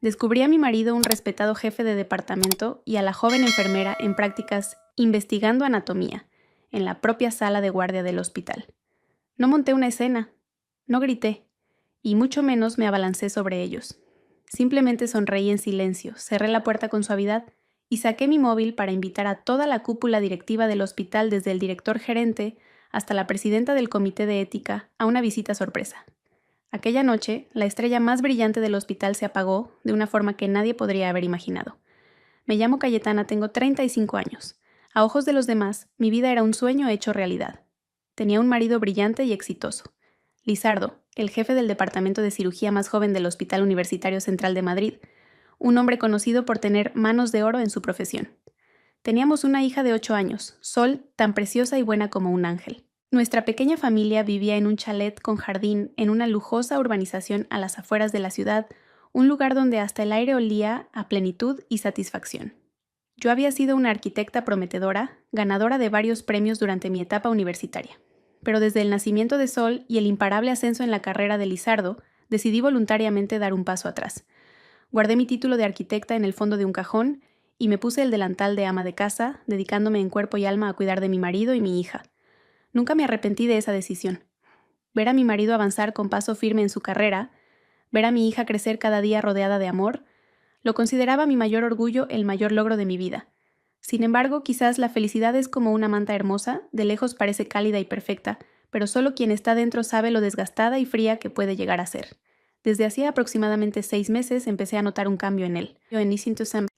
Descubrí a mi marido un respetado jefe de departamento y a la joven enfermera en prácticas investigando anatomía, en la propia sala de guardia del hospital. No monté una escena, no grité, y mucho menos me abalancé sobre ellos. Simplemente sonreí en silencio, cerré la puerta con suavidad y saqué mi móvil para invitar a toda la cúpula directiva del hospital, desde el director gerente hasta la presidenta del comité de ética, a una visita sorpresa. Aquella noche, la estrella más brillante del hospital se apagó de una forma que nadie podría haber imaginado. Me llamo Cayetana, tengo 35 años. A ojos de los demás, mi vida era un sueño hecho realidad. Tenía un marido brillante y exitoso. Lizardo, el jefe del departamento de cirugía más joven del Hospital Universitario Central de Madrid, un hombre conocido por tener manos de oro en su profesión. Teníamos una hija de 8 años, Sol, tan preciosa y buena como un ángel. Nuestra pequeña familia vivía en un chalet con jardín en una lujosa urbanización a las afueras de la ciudad, un lugar donde hasta el aire olía a plenitud y satisfacción. Yo había sido una arquitecta prometedora, ganadora de varios premios durante mi etapa universitaria. Pero desde el nacimiento de Sol y el imparable ascenso en la carrera de Lizardo, decidí voluntariamente dar un paso atrás. Guardé mi título de arquitecta en el fondo de un cajón y me puse el delantal de ama de casa, dedicándome en cuerpo y alma a cuidar de mi marido y mi hija. Nunca me arrepentí de esa decisión. Ver a mi marido avanzar con paso firme en su carrera, ver a mi hija crecer cada día rodeada de amor, lo consideraba mi mayor orgullo, el mayor logro de mi vida. Sin embargo, quizás la felicidad es como una manta hermosa, de lejos parece cálida y perfecta, pero solo quien está dentro sabe lo desgastada y fría que puede llegar a ser. Desde hacía aproximadamente 6 meses empecé a notar un cambio en él.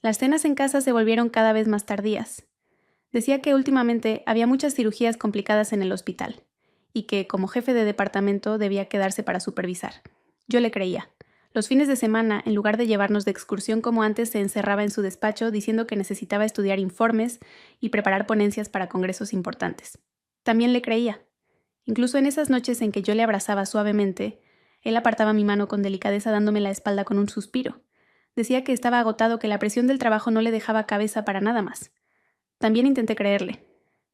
Las cenas en casa se volvieron cada vez más tardías. Decía que últimamente había muchas cirugías complicadas en el hospital y que, como jefe de departamento, debía quedarse para supervisar. Yo le creía. Los fines de semana, en lugar de llevarnos de excursión como antes, se encerraba en su despacho diciendo que necesitaba estudiar informes y preparar ponencias para congresos importantes. También le creía. Incluso en esas noches en que yo le abrazaba suavemente, él apartaba mi mano con delicadeza dándome la espalda con un suspiro. Decía que estaba agotado, que la presión del trabajo no le dejaba cabeza para nada más. También intenté creerle.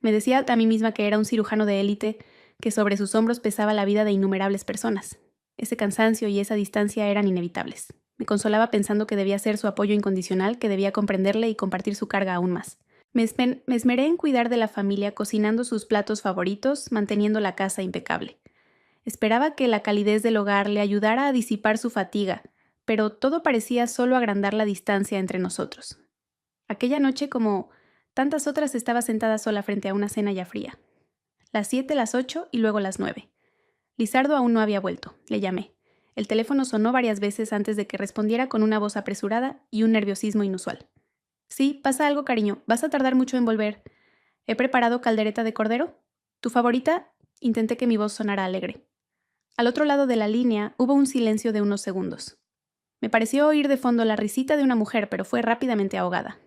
Me decía a mí misma que era un cirujano de élite, que sobre sus hombros pesaba la vida de innumerables personas. Ese cansancio y esa distancia eran inevitables. Me consolaba pensando que debía ser su apoyo incondicional, que debía comprenderle y compartir su carga aún más. Me esmeré en cuidar de la familia, cocinando sus platos favoritos, manteniendo la casa impecable. Esperaba que la calidez del hogar le ayudara a disipar su fatiga, pero todo parecía solo agrandar la distancia entre nosotros. Aquella noche, como tantas otras, estaba sentada sola frente a una cena ya fría. Las 7, las 8 y luego las 9. Lizardo aún no había vuelto. Le llamé. El teléfono sonó varias veces antes de que respondiera, con una voz apresurada y un nerviosismo inusual. Sí, pasa algo, cariño. ¿Vas a tardar mucho en volver? ¿He preparado caldereta de cordero? ¿Tu favorita? Intenté que mi voz sonara alegre. Al otro lado de la línea hubo un silencio de unos segundos. Me pareció oír de fondo la risita de una mujer, pero fue rápidamente ahogada.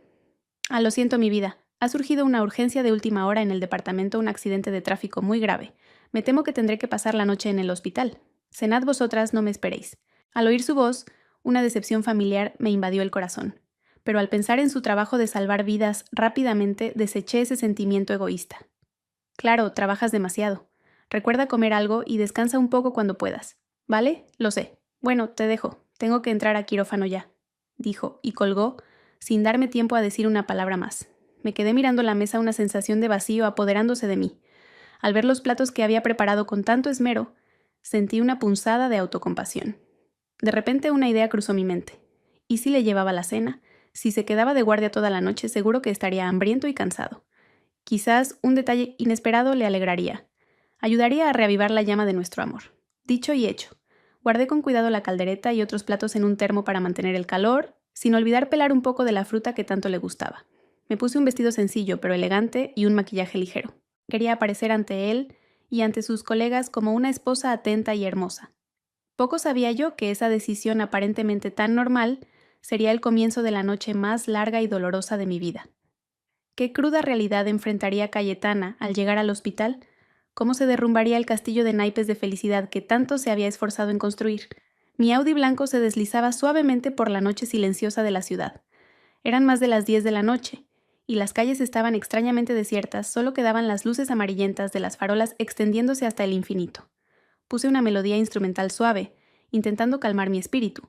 Lo siento, mi vida. Ha surgido una urgencia de última hora en el departamento, un accidente de tráfico muy grave. Me temo que tendré que pasar la noche en el hospital. Cenad vosotras, no me esperéis. Al oír su voz, una decepción familiar me invadió el corazón. Pero al pensar en su trabajo de salvar vidas, rápidamente deseché ese sentimiento egoísta. Claro, trabajas demasiado. Recuerda comer algo y descansa un poco cuando puedas. ¿Vale? Lo sé. Bueno, te dejo. Tengo que entrar a quirófano ya, dijo, y colgó, sin darme tiempo a decir una palabra más. Me quedé mirando la mesa, una sensación de vacío apoderándose de mí. Al ver los platos que había preparado con tanto esmero, sentí una punzada de autocompasión. De repente una idea cruzó mi mente. ¿Y si le llevaba la cena? Si se quedaba de guardia toda la noche, seguro que estaría hambriento y cansado. Quizás un detalle inesperado le alegraría. Ayudaría a reavivar la llama de nuestro amor. Dicho y hecho. Guardé con cuidado la caldereta y otros platos en un termo para mantener el calor, sin olvidar pelar un poco de la fruta que tanto le gustaba. Me puse un vestido sencillo pero elegante y un maquillaje ligero. Quería aparecer ante él y ante sus colegas como una esposa atenta y hermosa. Poco sabía yo que esa decisión aparentemente tan normal sería el comienzo de la noche más larga y dolorosa de mi vida. ¿Qué cruda realidad enfrentaría Cayetana al llegar al hospital? ¿Cómo se derrumbaría el castillo de naipes de felicidad que tanto se había esforzado en construir? Mi Audi blanco se deslizaba suavemente por la noche silenciosa de la ciudad. Eran más de las 10 de la noche, y las calles estaban extrañamente desiertas, solo quedaban las luces amarillentas de las farolas extendiéndose hasta el infinito. Puse una melodía instrumental suave, intentando calmar mi espíritu.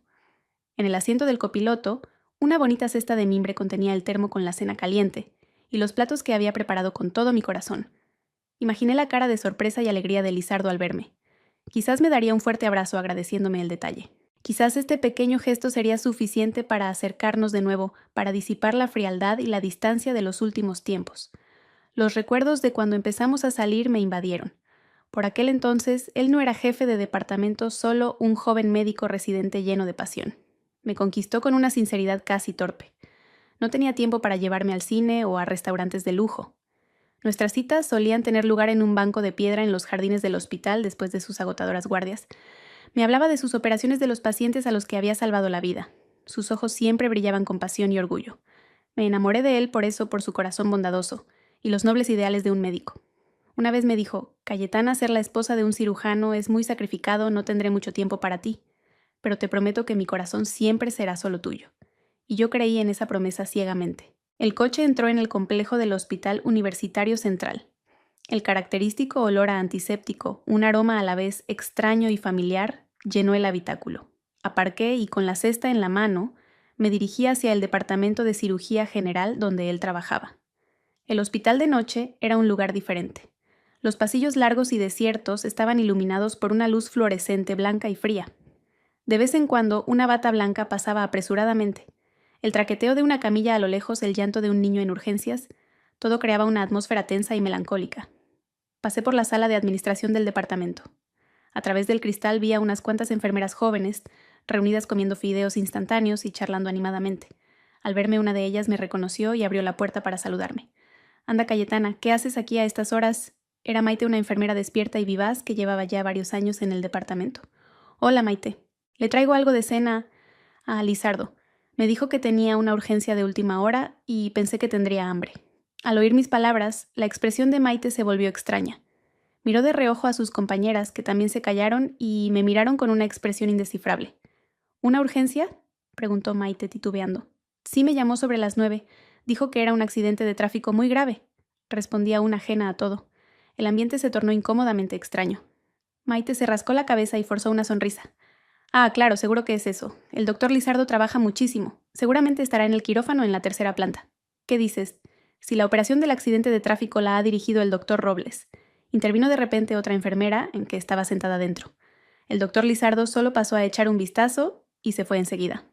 En el asiento del copiloto, una bonita cesta de mimbre contenía el termo con la cena caliente y los platos que había preparado con todo mi corazón. Imaginé la cara de sorpresa y alegría de Lizardo al verme. Quizás me daría un fuerte abrazo agradeciéndome el detalle. Quizás este pequeño gesto sería suficiente para acercarnos de nuevo, para disipar la frialdad y la distancia de los últimos tiempos. Los recuerdos de cuando empezamos a salir me invadieron. Por aquel entonces, él no era jefe de departamento, solo un joven médico residente lleno de pasión. Me conquistó con una sinceridad casi torpe. No tenía tiempo para llevarme al cine o a restaurantes de lujo. Nuestras citas solían tener lugar en un banco de piedra en los jardines del hospital después de sus agotadoras guardias. Me hablaba de sus operaciones de los pacientes a los que había salvado la vida. Sus ojos siempre brillaban con pasión y orgullo. Me enamoré de él por su corazón bondadoso y los nobles ideales de un médico. Una vez me dijo: Cayetana, ser la esposa de un cirujano es muy sacrificado, no tendré mucho tiempo para ti, pero te prometo que mi corazón siempre será solo tuyo. Y yo creí en esa promesa ciegamente. El coche entró en el complejo del Hospital Universitario Central. El característico olor a antiséptico, un aroma a la vez extraño y familiar, llenó el habitáculo. Aparqué y, con la cesta en la mano, me dirigí hacia el departamento de cirugía general donde él trabajaba. El hospital de noche era un lugar diferente. Los pasillos largos y desiertos estaban iluminados por una luz fluorescente blanca y fría. De vez en cuando, una bata blanca pasaba apresuradamente. El traqueteo de una camilla a lo lejos, el llanto de un niño en urgencias, todo creaba una atmósfera tensa y melancólica. Pasé por la sala de administración del departamento. A través del cristal vi a unas cuantas enfermeras jóvenes, reunidas comiendo fideos instantáneos y charlando animadamente. Al verme, una de ellas me reconoció y abrió la puerta para saludarme. «Anda, Cayetana, ¿qué haces aquí a estas horas?» Era Maite, una enfermera despierta y vivaz que llevaba ya varios años en el departamento. «Hola, Maite. Le traigo algo de cena a Lizardo. Me dijo que tenía una urgencia de última hora y pensé que tendría hambre». Al oír mis palabras, la expresión de Maite se volvió extraña. Miró de reojo a sus compañeras, que también se callaron y me miraron con una expresión indescifrable. «¿Una urgencia?», preguntó Maite titubeando. «Sí, me llamó sobre las 9. Dijo que era un accidente de tráfico muy grave», respondía una ajena a todo. El ambiente se tornó incómodamente extraño. Maite se rascó la cabeza y forzó una sonrisa. «Ah, claro, seguro que es eso. El doctor Lizardo trabaja muchísimo. Seguramente estará en el quirófano en la tercera planta». «¿Qué dices? Si la operación del accidente de tráfico la ha dirigido el doctor Robles». Intervino de repente otra enfermera, en que estaba sentada dentro. El doctor Lizardo solo pasó a echar un vistazo y se fue enseguida.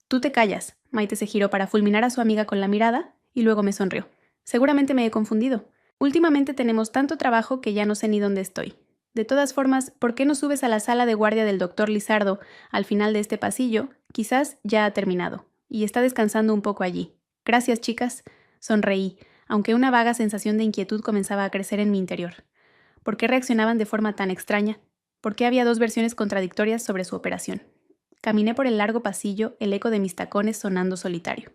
«Tú te callas». Maite se giró para fulminar a su amiga con la mirada y luego me sonrió. «Seguramente me he confundido. Últimamente tenemos tanto trabajo que ya no sé ni dónde estoy. De todas formas, ¿por qué no subes a la sala de guardia del doctor Lizardo al final de este pasillo? Quizás ya ha terminado y está descansando un poco allí». «Gracias, chicas». Sonreí, aunque una vaga sensación de inquietud comenzaba a crecer en mi interior. ¿Por qué reaccionaban de forma tan extraña? ¿Por qué había dos versiones contradictorias sobre su operación? Caminé por el largo pasillo, el eco de mis tacones sonando solitario.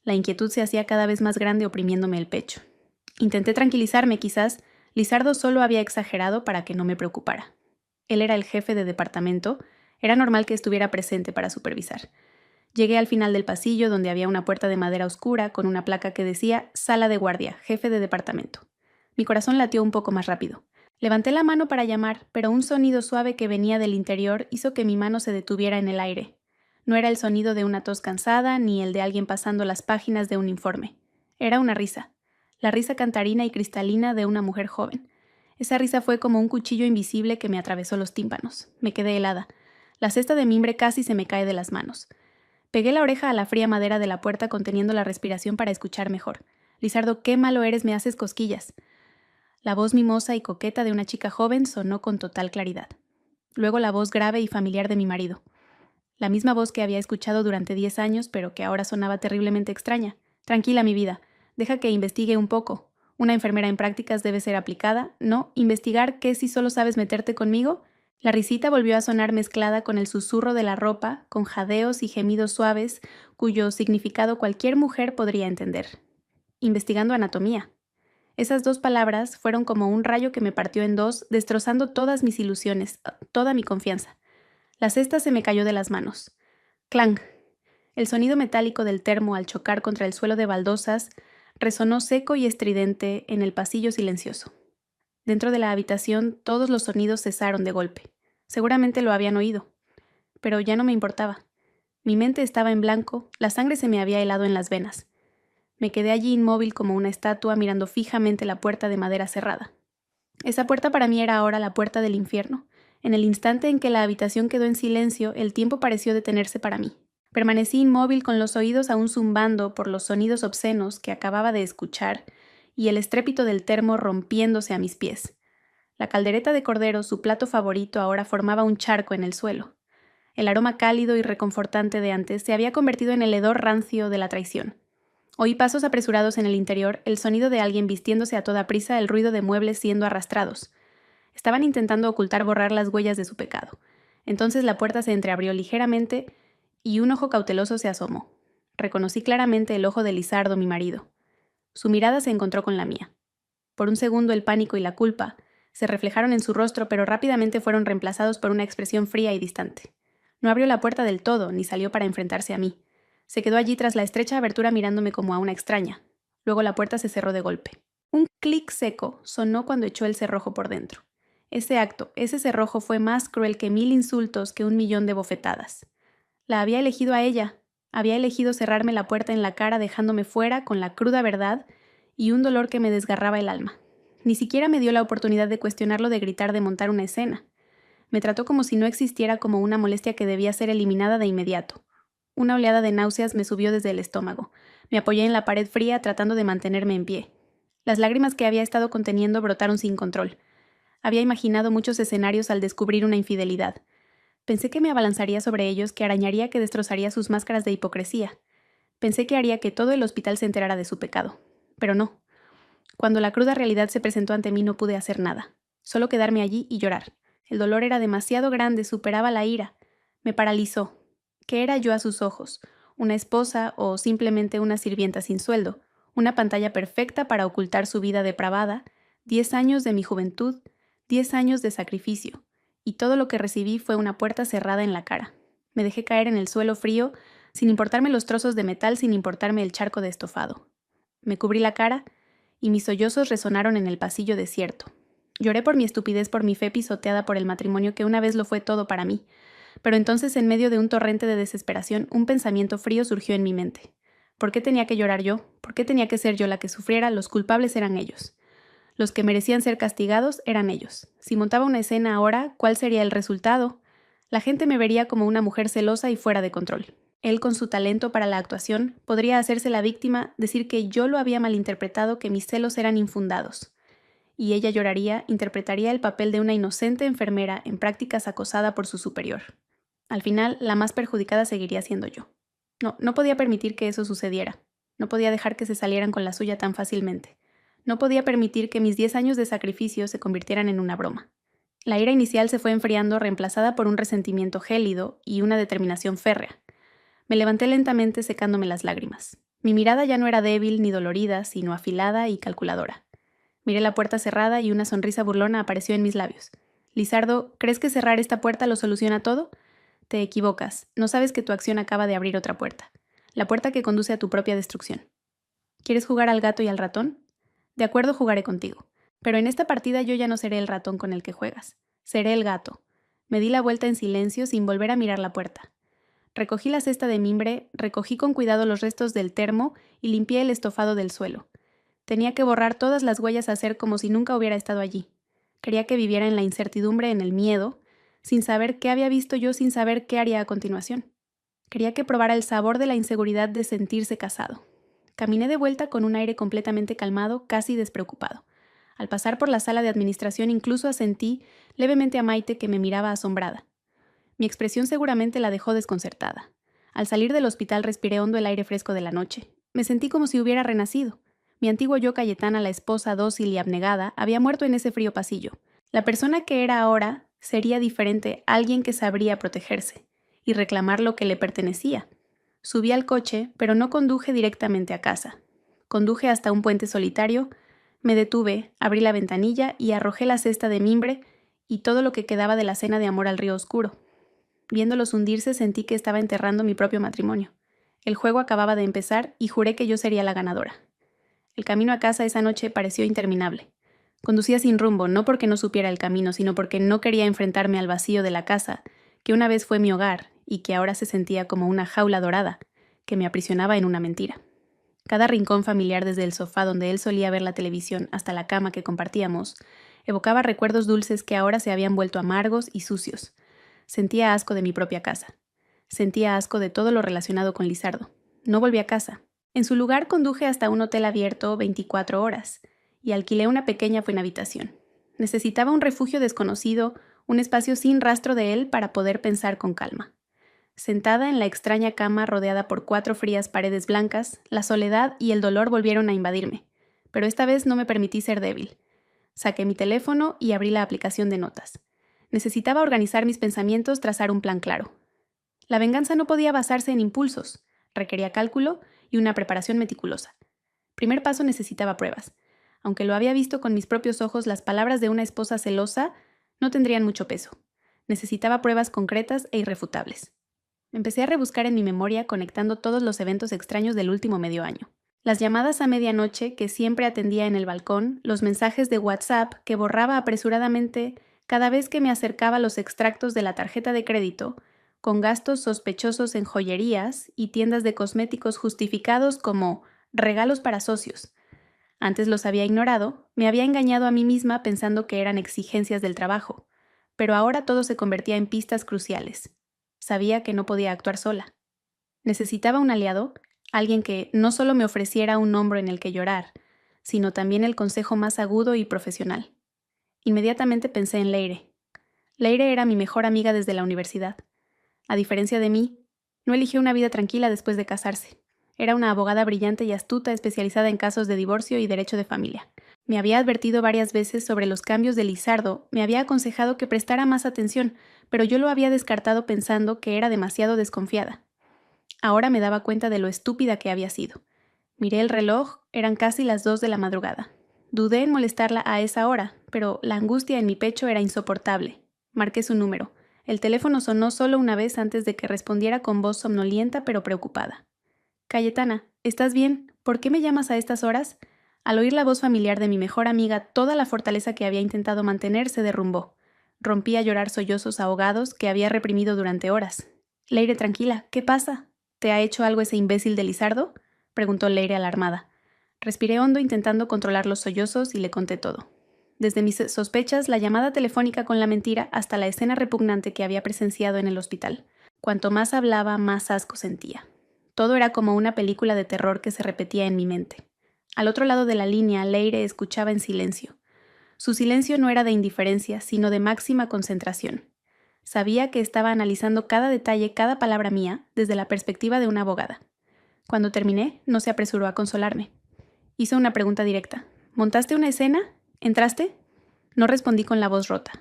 La inquietud se hacía cada vez más grande, oprimiéndome el pecho. Intenté tranquilizarme, quizás Lizardo solo había exagerado para que no me preocupara. Él era el jefe de departamento, era normal que estuviera presente para supervisar. Llegué al final del pasillo, donde había una puerta de madera oscura con una placa que decía «Sala de guardia, jefe de departamento». Mi corazón latió un poco más rápido. Levanté la mano para llamar, pero un sonido suave que venía del interior hizo que mi mano se detuviera en el aire. No era el sonido de una tos cansada ni el de alguien pasando las páginas de un informe. Era una risa. La risa cantarina y cristalina de una mujer joven. Esa risa fue como un cuchillo invisible que me atravesó los tímpanos. Me quedé helada. La cesta de mimbre casi se me cae de las manos. Pegué la oreja a la fría madera de la puerta, conteniendo la respiración para escuchar mejor. «Lizardo, qué malo eres, me haces cosquillas». La voz mimosa y coqueta de una chica joven sonó con total claridad. Luego la voz grave y familiar de mi marido. La misma voz que había escuchado durante 10 años, pero que ahora sonaba terriblemente extraña. «Tranquila, mi vida. Deja que investigue un poco. Una enfermera en prácticas debe ser aplicada. No, investigar qué si solo sabes meterte conmigo». La risita volvió a sonar mezclada con el susurro de la ropa, con jadeos y gemidos suaves, cuyo significado cualquier mujer podría entender. «Investigando anatomía». Esas dos palabras fueron como un rayo que me partió en dos, destrozando todas mis ilusiones, toda mi confianza. La cesta se me cayó de las manos. ¡Clang! El sonido metálico del termo al chocar contra el suelo de baldosas resonó seco y estridente en el pasillo silencioso. Dentro de la habitación todos los sonidos cesaron de golpe. Seguramente lo habían oído. Pero ya no me importaba. Mi mente estaba en blanco, la sangre se me había helado en las venas. Me quedé allí inmóvil como una estatua mirando fijamente la puerta de madera cerrada. Esa puerta para mí era ahora la puerta del infierno. En el instante en que la habitación quedó en silencio, el tiempo pareció detenerse para mí. Permanecí inmóvil con los oídos aún zumbando por los sonidos obscenos que acababa de escuchar y el estrépito del termo rompiéndose a mis pies. La caldereta de cordero, su plato favorito, ahora formaba un charco en el suelo. El aroma cálido y reconfortante de antes se había convertido en el hedor rancio de la traición. Oí pasos apresurados en el interior, el sonido de alguien vistiéndose a toda prisa, el ruido de muebles siendo arrastrados. Estaban intentando borrar las huellas de su pecado. Entonces la puerta se entreabrió ligeramente y un ojo cauteloso se asomó. Reconocí claramente el ojo de Lizardo, mi marido. Su mirada se encontró con la mía. Por un segundo el pánico y la culpa se reflejaron en su rostro, pero rápidamente fueron reemplazados por una expresión fría y distante. No abrió la puerta del todo, ni salió para enfrentarse a mí. Se quedó allí tras la estrecha abertura mirándome como a una extraña. Luego la puerta se cerró de golpe. Un clic seco sonó cuando echó el cerrojo por dentro. Ese acto, ese cerrojo fue más cruel que 1000 insultos, que 1.000.000 de bofetadas. La había elegido a ella. Había elegido cerrarme la puerta en la cara dejándome fuera con la cruda verdad y un dolor que me desgarraba el alma. Ni siquiera me dio la oportunidad de cuestionarlo, de gritar, de montar una escena. Me trató como si no existiera, como una molestia que debía ser eliminada de inmediato. Una oleada de náuseas me subió desde el estómago. Me apoyé en la pared fría tratando de mantenerme en pie. Las lágrimas que había estado conteniendo brotaron sin control. Había imaginado muchos escenarios al descubrir una infidelidad. Pensé que me abalanzaría sobre ellos, que arañaría, que destrozaría sus máscaras de hipocresía. Pensé que haría que todo el hospital se enterara de su pecado. Pero no. Cuando la cruda realidad se presentó ante mí no pude hacer nada. Solo quedarme allí y llorar. El dolor era demasiado grande, superaba la ira. Me paralizó. ¿Qué era yo a sus ojos? ¿Una esposa o simplemente una sirvienta sin sueldo? Una pantalla perfecta para ocultar su vida depravada. 10 años de mi juventud, 10 años de sacrificio. Y todo lo que recibí fue una puerta cerrada en la cara. Me dejé caer en el suelo frío, sin importarme los trozos de metal, sin importarme el charco de estofado. Me cubrí la cara y mis sollozos resonaron en el pasillo desierto. Lloré por mi estupidez, por mi fe pisoteada por el matrimonio que una vez lo fue todo para mí. Pero entonces, en medio de un torrente de desesperación, un pensamiento frío surgió en mi mente. ¿Por qué tenía que llorar yo? ¿Por qué tenía que ser yo la que sufriera? Los culpables eran ellos. Los que merecían ser castigados eran ellos. Si montaba una escena ahora, ¿cuál sería el resultado? La gente me vería como una mujer celosa y fuera de control. Él, con su talento para la actuación, podría hacerse la víctima, decir que yo lo había malinterpretado, que mis celos eran infundados. Y ella lloraría, interpretaría el papel de una inocente enfermera en prácticas acosada por su superior. Al final, la más perjudicada seguiría siendo yo. No podía permitir que eso sucediera. No podía dejar que se salieran con la suya tan fácilmente. No podía permitir que mis 10 años de sacrificio se convirtieran en una broma. La ira inicial se fue enfriando, reemplazada por un resentimiento gélido y una determinación férrea. Me levanté lentamente, secándome las lágrimas. Mi mirada ya no era débil ni dolorida, sino afilada y calculadora. Miré la puerta cerrada y una sonrisa burlona apareció en mis labios. Lizardo, ¿crees que cerrar esta puerta lo soluciona todo? Te equivocas. No sabes que tu acción acaba de abrir otra puerta. La puerta que conduce a tu propia destrucción. ¿Quieres jugar al gato y al ratón? De acuerdo, jugaré contigo. Pero en esta partida yo ya no seré el ratón con el que juegas. Seré el gato. Me di la vuelta en silencio sin volver a mirar la puerta. Recogí la cesta de mimbre, recogí con cuidado los restos del termo y limpié el estofado del suelo. Tenía que borrar todas las huellas, hacer como si nunca hubiera estado allí. Quería que viviera en la incertidumbre, en el miedo, sin saber qué había visto yo, sin saber qué haría a continuación. Quería que probara el sabor de la inseguridad de sentirse casado. Caminé de vuelta con un aire completamente calmado, casi despreocupado. Al pasar por la sala de administración incluso asentí levemente a Maite, que me miraba asombrada. Mi expresión seguramente la dejó desconcertada. Al salir del hospital respiré hondo el aire fresco de la noche. Me sentí como si hubiera renacido. Mi antiguo yo, Cayetana, la esposa dócil y abnegada, había muerto en ese frío pasillo. La persona que era ahora sería diferente, alguien que sabría protegerse y reclamar lo que le pertenecía. Subí al coche, pero no conduje directamente a casa. Conduje hasta un puente solitario, me detuve, abrí la ventanilla y arrojé la cesta de mimbre y todo lo que quedaba de la cena de amor al río oscuro. Viéndolos hundirse, sentí que estaba enterrando mi propio matrimonio. El juego acababa de empezar y juré que yo sería la ganadora. El camino a casa esa noche pareció interminable. Conducía sin rumbo, no porque no supiera el camino, sino porque no quería enfrentarme al vacío de la casa, que una vez fue mi hogar y que ahora se sentía como una jaula dorada que me aprisionaba en una mentira. Cada rincón familiar, desde el sofá donde él solía ver la televisión hasta la cama que compartíamos, evocaba recuerdos dulces que ahora se habían vuelto amargos y sucios. Sentía asco de mi propia casa. Sentía asco de todo lo relacionado con Lizardo. No volví a casa. En su lugar conduje hasta un hotel abierto 24 horas y alquilé una pequeña buenhabitación. Necesitaba un refugio desconocido, un espacio sin rastro de él para poder pensar con calma. Sentada en la extraña cama rodeada por 4 frías paredes blancas, la soledad y el dolor volvieron a invadirme, pero esta vez no me permití ser débil. Saqué mi teléfono y abrí la aplicación de notas. Necesitaba organizar mis pensamientos, trazar un plan claro. La venganza no podía basarse en impulsos, requería cálculo y una preparación meticulosa. Primer paso, necesitaba pruebas. Aunque lo había visto con mis propios ojos, las palabras de una esposa celosa no tendrían mucho peso. Necesitaba pruebas concretas e irrefutables. Empecé a rebuscar en mi memoria, conectando todos los eventos extraños del último medio año. Las llamadas a medianoche que siempre atendía en el balcón, los mensajes de WhatsApp que borraba apresuradamente cada vez que me acercaba los extractos de la tarjeta de crédito, con gastos sospechosos en joyerías y tiendas de cosméticos justificados como regalos para socios. Antes los había ignorado, me había engañado a mí misma pensando que eran exigencias del trabajo, pero ahora todo se convertía en pistas cruciales. Sabía que no podía actuar sola. Necesitaba un aliado, alguien que no solo me ofreciera un hombro en el que llorar, sino también el consejo más agudo y profesional. Inmediatamente pensé en Leire. Leire era mi mejor amiga desde la universidad. A diferencia de mí, no eligió una vida tranquila después de casarse. Era una abogada brillante y astuta, especializada en casos de divorcio y derecho de familia. Me había advertido varias veces sobre los cambios de Lizardo, me había aconsejado que prestara más atención, pero yo lo había descartado pensando que era demasiado desconfiada. Ahora me daba cuenta de lo estúpida que había sido. Miré el reloj, eran casi las 2 de la madrugada. Dudé en molestarla a esa hora, pero la angustia en mi pecho era insoportable. Marqué su número. El teléfono sonó solo una vez antes de que respondiera con voz somnolienta pero preocupada. «Cayetana, ¿estás bien? ¿Por qué me llamas a estas horas?» Al oír la voz familiar de mi mejor amiga, toda la fortaleza que había intentado mantener se derrumbó. Rompí a llorar sollozos ahogados que había reprimido durante horas. «Leire, tranquila, ¿qué pasa? ¿Te ha hecho algo ese imbécil de Lizardo?», preguntó Leire alarmada. Respiré hondo intentando controlar los sollozos y le conté todo. Desde mis sospechas, la llamada telefónica con la mentira, hasta la escena repugnante que había presenciado en el hospital. Cuanto más hablaba, más asco sentía. Todo era como una película de terror que se repetía en mi mente. Al otro lado de la línea, Leire escuchaba en silencio. Su silencio no era de indiferencia, sino de máxima concentración. Sabía que estaba analizando cada detalle, cada palabra mía, desde la perspectiva de una abogada. Cuando terminé, no se apresuró a consolarme. Hizo una pregunta directa. «¿Montaste una escena? ¿Entraste?» No respondí con la voz rota.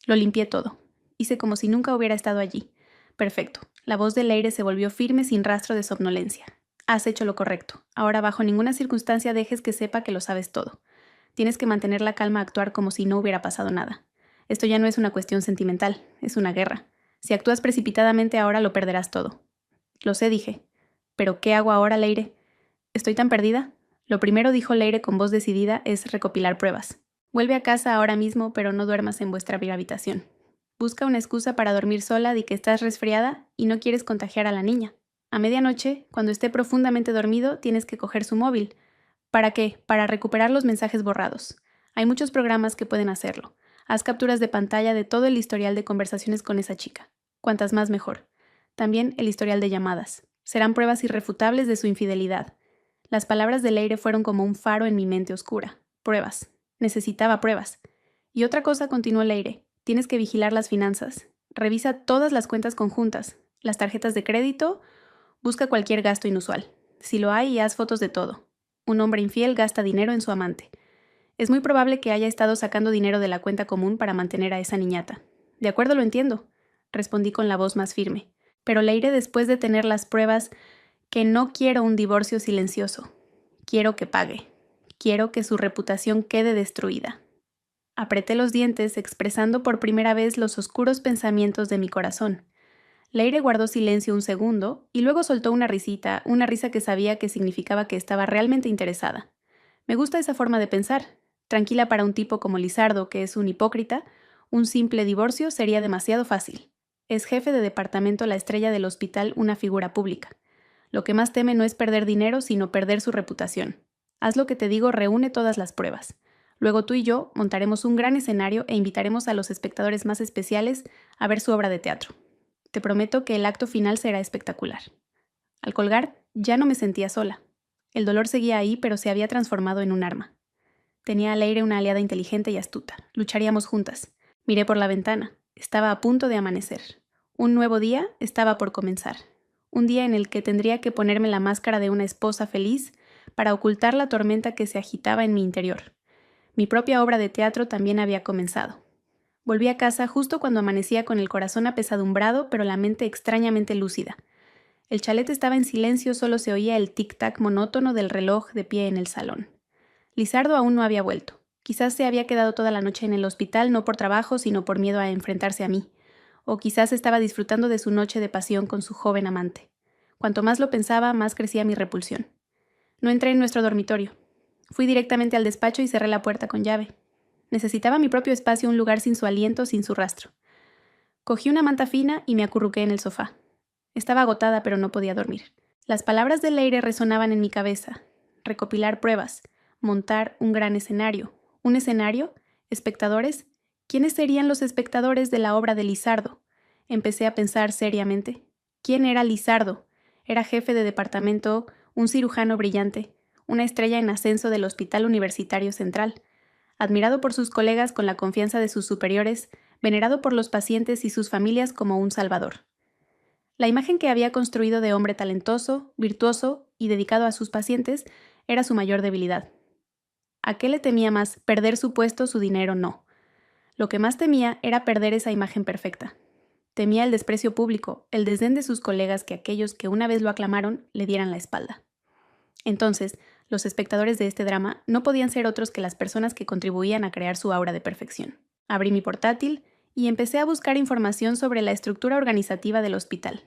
Lo limpié todo. Hice como si nunca hubiera estado allí. Perfecto. La voz de Leire se volvió firme sin rastro de somnolencia. «Has hecho lo correcto. Ahora bajo ninguna circunstancia dejes que sepa que lo sabes todo. Tienes que mantener la calma, actuar como si no hubiera pasado nada. Esto ya no es una cuestión sentimental, es una guerra. Si actúas precipitadamente ahora lo perderás todo». «Lo sé», dije. «¿Pero qué hago ahora, Leire? ¿Estoy tan perdida?» «Lo primero», dijo Leire con voz decidida, «es recopilar pruebas. Vuelve a casa ahora mismo, pero no duermas en vuestra habitación. Busca una excusa para dormir sola, di que estás resfriada y no quieres contagiar a la niña. A medianoche, cuando esté profundamente dormido, tienes que coger su móvil. ¿Para qué? Para recuperar los mensajes borrados. Hay muchos programas que pueden hacerlo. Haz capturas de pantalla de todo el historial de conversaciones con esa chica. Cuantas más mejor. También el historial de llamadas. Serán pruebas irrefutables de su infidelidad». Las palabras de Leire fueron como un faro en mi mente oscura. Pruebas. Necesitaba pruebas. «Y otra cosa», continuó Leire. «Tienes que vigilar las finanzas. Revisa todas las cuentas conjuntas, las tarjetas de crédito, busca cualquier gasto inusual. Si lo hay, haz fotos de todo. Un hombre infiel gasta dinero en su amante. Es muy probable que haya estado sacando dinero de la cuenta común para mantener a esa niñata». «De acuerdo, lo entiendo», respondí con la voz más firme. «Pero Leire, después de tener las pruebas, que no quiero un divorcio silencioso. Quiero que pague. Quiero que su reputación quede destruida». Apreté los dientes, expresando por primera vez los oscuros pensamientos de mi corazón. Leire guardó silencio un segundo y luego soltó una risita, una risa que sabía que significaba que estaba realmente interesada. Me gusta esa forma de pensar. Tranquila para un tipo como Lizardo, que es un hipócrita, un simple divorcio sería demasiado fácil. Es jefe de departamento, la estrella del hospital, una figura pública. Lo que más teme no es perder dinero, sino perder su reputación. Haz lo que te digo, reúne todas las pruebas. Luego tú y yo montaremos un gran escenario e invitaremos a los espectadores más especiales a ver su obra de teatro. Te prometo que el acto final será espectacular. Al colgar, ya no me sentía sola. El dolor seguía ahí, pero se había transformado en un arma. Tenía a Leire, una aliada inteligente y astuta. Lucharíamos juntas. Miré por la ventana. Estaba a punto de amanecer. Un nuevo día estaba por comenzar. Un día en el que tendría que ponerme la máscara de una esposa feliz para ocultar la tormenta que se agitaba en mi interior. Mi propia obra de teatro también había comenzado. Volví a casa justo cuando amanecía, con el corazón apesadumbrado, pero la mente extrañamente lúcida. El chalet estaba en silencio, solo se oía el tic-tac monótono del reloj de pie en el salón. Lizardo aún no había vuelto. Quizás se había quedado toda la noche en el hospital, no por trabajo, sino por miedo a enfrentarse a mí. O quizás estaba disfrutando de su noche de pasión con su joven amante. Cuanto más lo pensaba, más crecía mi repulsión. No entré en nuestro dormitorio. Fui directamente al despacho y cerré la puerta con llave. Necesitaba mi propio espacio, un lugar sin su aliento, sin su rastro. Cogí una manta fina y me acurruqué en el sofá. Estaba agotada, pero no podía dormir. Las palabras de Leire resonaban en mi cabeza. Recopilar pruebas. Montar un gran escenario. ¿Un escenario? ¿Espectadores? ¿Quiénes serían los espectadores de la obra de Lizardo? Empecé a pensar seriamente. ¿Quién era Lizardo? Era jefe de departamento, un cirujano brillante, una estrella en ascenso del Hospital Universitario Central, admirado por sus colegas con la confianza de sus superiores, venerado por los pacientes y sus familias como un salvador. La imagen que había construido de hombre talentoso, virtuoso y dedicado a sus pacientes era su mayor debilidad. ¿A qué le temía más? ¿Perder su puesto, su dinero? No. Lo que más temía era perder esa imagen perfecta. Temía el desprecio público, el desdén de sus colegas, que aquellos que una vez lo aclamaron le dieran la espalda. Entonces, los espectadores de este drama no podían ser otros que las personas que contribuían a crear su aura de perfección. Abrí mi portátil y empecé a buscar información sobre la estructura organizativa del hospital.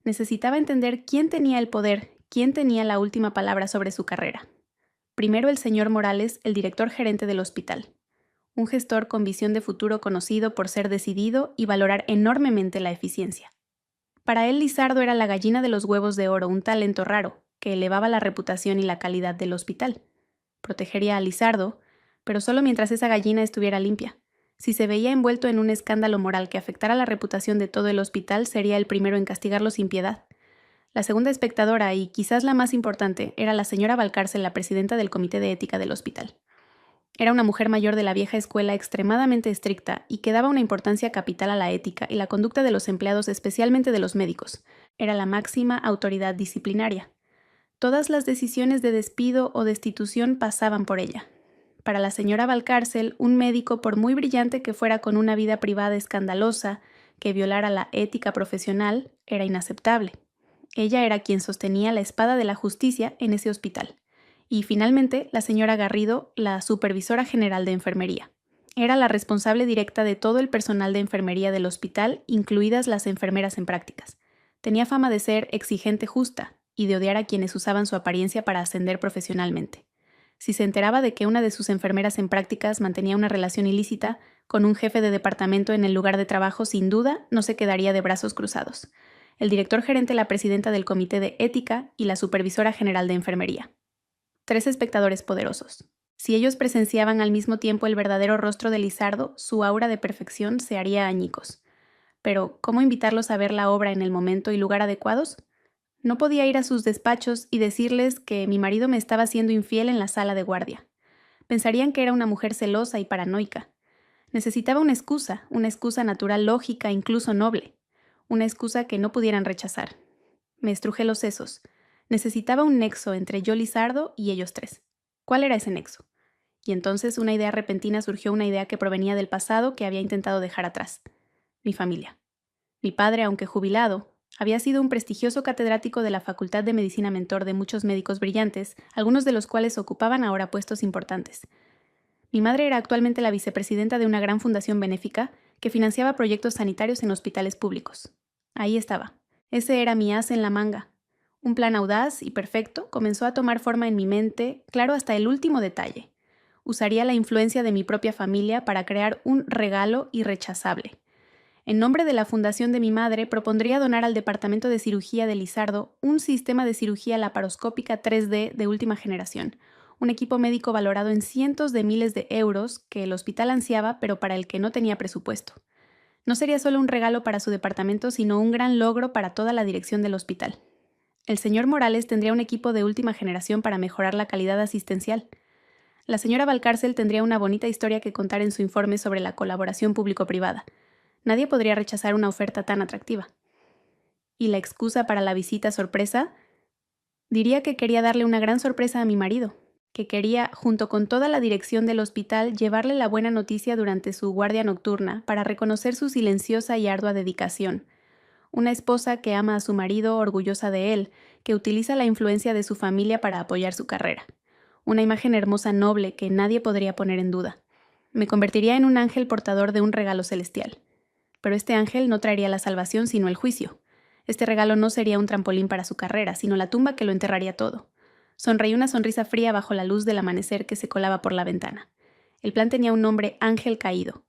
Necesitaba entender quién tenía el poder, quién tenía la última palabra sobre su carrera. Primero, el señor Morales, el director gerente del hospital. Un gestor con visión de futuro, conocido por ser decidido y valorar enormemente la eficiencia. Para él, Lizardo era la gallina de los huevos de oro, un talento raro, que elevaba la reputación y la calidad del hospital. Protegería a Lizardo, pero solo mientras esa gallina estuviera limpia. Si se veía envuelto en un escándalo moral que afectara la reputación de todo el hospital, sería el primero en castigarlo sin piedad. La segunda espectadora, y quizás la más importante, era la señora Valcárcel, la presidenta del Comité de Ética del hospital. Era una mujer mayor de la vieja escuela, extremadamente estricta, y que daba una importancia capital a la ética y la conducta de los empleados, especialmente de los médicos. Era la máxima autoridad disciplinaria. Todas las decisiones de despido o destitución pasaban por ella. Para la señora Valcárcel, un médico, por muy brillante que fuera, con una vida privada escandalosa, que violara la ética profesional, era inaceptable. Ella era quien sostenía la espada de la justicia en ese hospital. Y finalmente, la señora Garrido, la supervisora general de enfermería. Era la responsable directa de todo el personal de enfermería del hospital, incluidas las enfermeras en prácticas. Tenía fama de ser exigente, justa, y de odiar a quienes usaban su apariencia para ascender profesionalmente. Si se enteraba de que una de sus enfermeras en prácticas mantenía una relación ilícita con un jefe de departamento en el lugar de trabajo, sin duda no se quedaría de brazos cruzados. El director gerente, la presidenta del Comité de Ética y la supervisora general de enfermería. 3 espectadores poderosos. Si ellos presenciaban al mismo tiempo el verdadero rostro de Lizardo, su aura de perfección se haría añicos. Pero, ¿cómo invitarlos a ver la obra en el momento y lugar adecuados? No podía ir a sus despachos y decirles que mi marido me estaba siendo infiel en la sala de guardia. Pensarían que era una mujer celosa y paranoica. Necesitaba una excusa natural, lógica, incluso noble. Una excusa que no pudieran rechazar. Me estrujé los sesos. Necesitaba un nexo entre yo, Lizardo, y ellos 3. ¿Cuál era ese nexo? Y entonces una idea repentina surgió, una idea que provenía del pasado que había intentado dejar atrás. Mi familia. Mi padre, aunque jubilado, había sido un prestigioso catedrático de la Facultad de Medicina, mentor de muchos médicos brillantes, algunos de los cuales ocupaban ahora puestos importantes. Mi madre era actualmente la vicepresidenta de una gran fundación benéfica que financiaba proyectos sanitarios en hospitales públicos. Ahí estaba. Ese era mi as en la manga. Un plan audaz y perfecto comenzó a tomar forma en mi mente, claro hasta el último detalle. Usaría la influencia de mi propia familia para crear un regalo irrechazable. En nombre de la fundación de mi madre, propondría donar al Departamento de Cirugía de Lizardo un sistema de cirugía laparoscópica 3D de última generación, un equipo médico valorado en cientos de miles de euros que el hospital ansiaba, pero para el que no tenía presupuesto. No sería solo un regalo para su departamento, sino un gran logro para toda la dirección del hospital. El señor Morales tendría un equipo de última generación para mejorar la calidad asistencial. La señora Valcárcel tendría una bonita historia que contar en su informe sobre la colaboración público-privada. Nadie podría rechazar una oferta tan atractiva. ¿Y la excusa para la visita sorpresa? Diría que quería darle una gran sorpresa a mi marido, que quería, junto con toda la dirección del hospital, llevarle la buena noticia durante su guardia nocturna para reconocer su silenciosa y ardua dedicación. Una esposa que ama a su marido, orgullosa de él, que utiliza la influencia de su familia para apoyar su carrera. Una imagen hermosa, noble, que nadie podría poner en duda. Me convertiría en un ángel portador de un regalo celestial. Pero este ángel no traería la salvación sino el juicio. Este regalo no sería un trampolín para su carrera, sino la tumba que lo enterraría todo. Sonreí una sonrisa fría bajo la luz del amanecer que se colaba por la ventana. El plan tenía un nombre: Ángel Caído.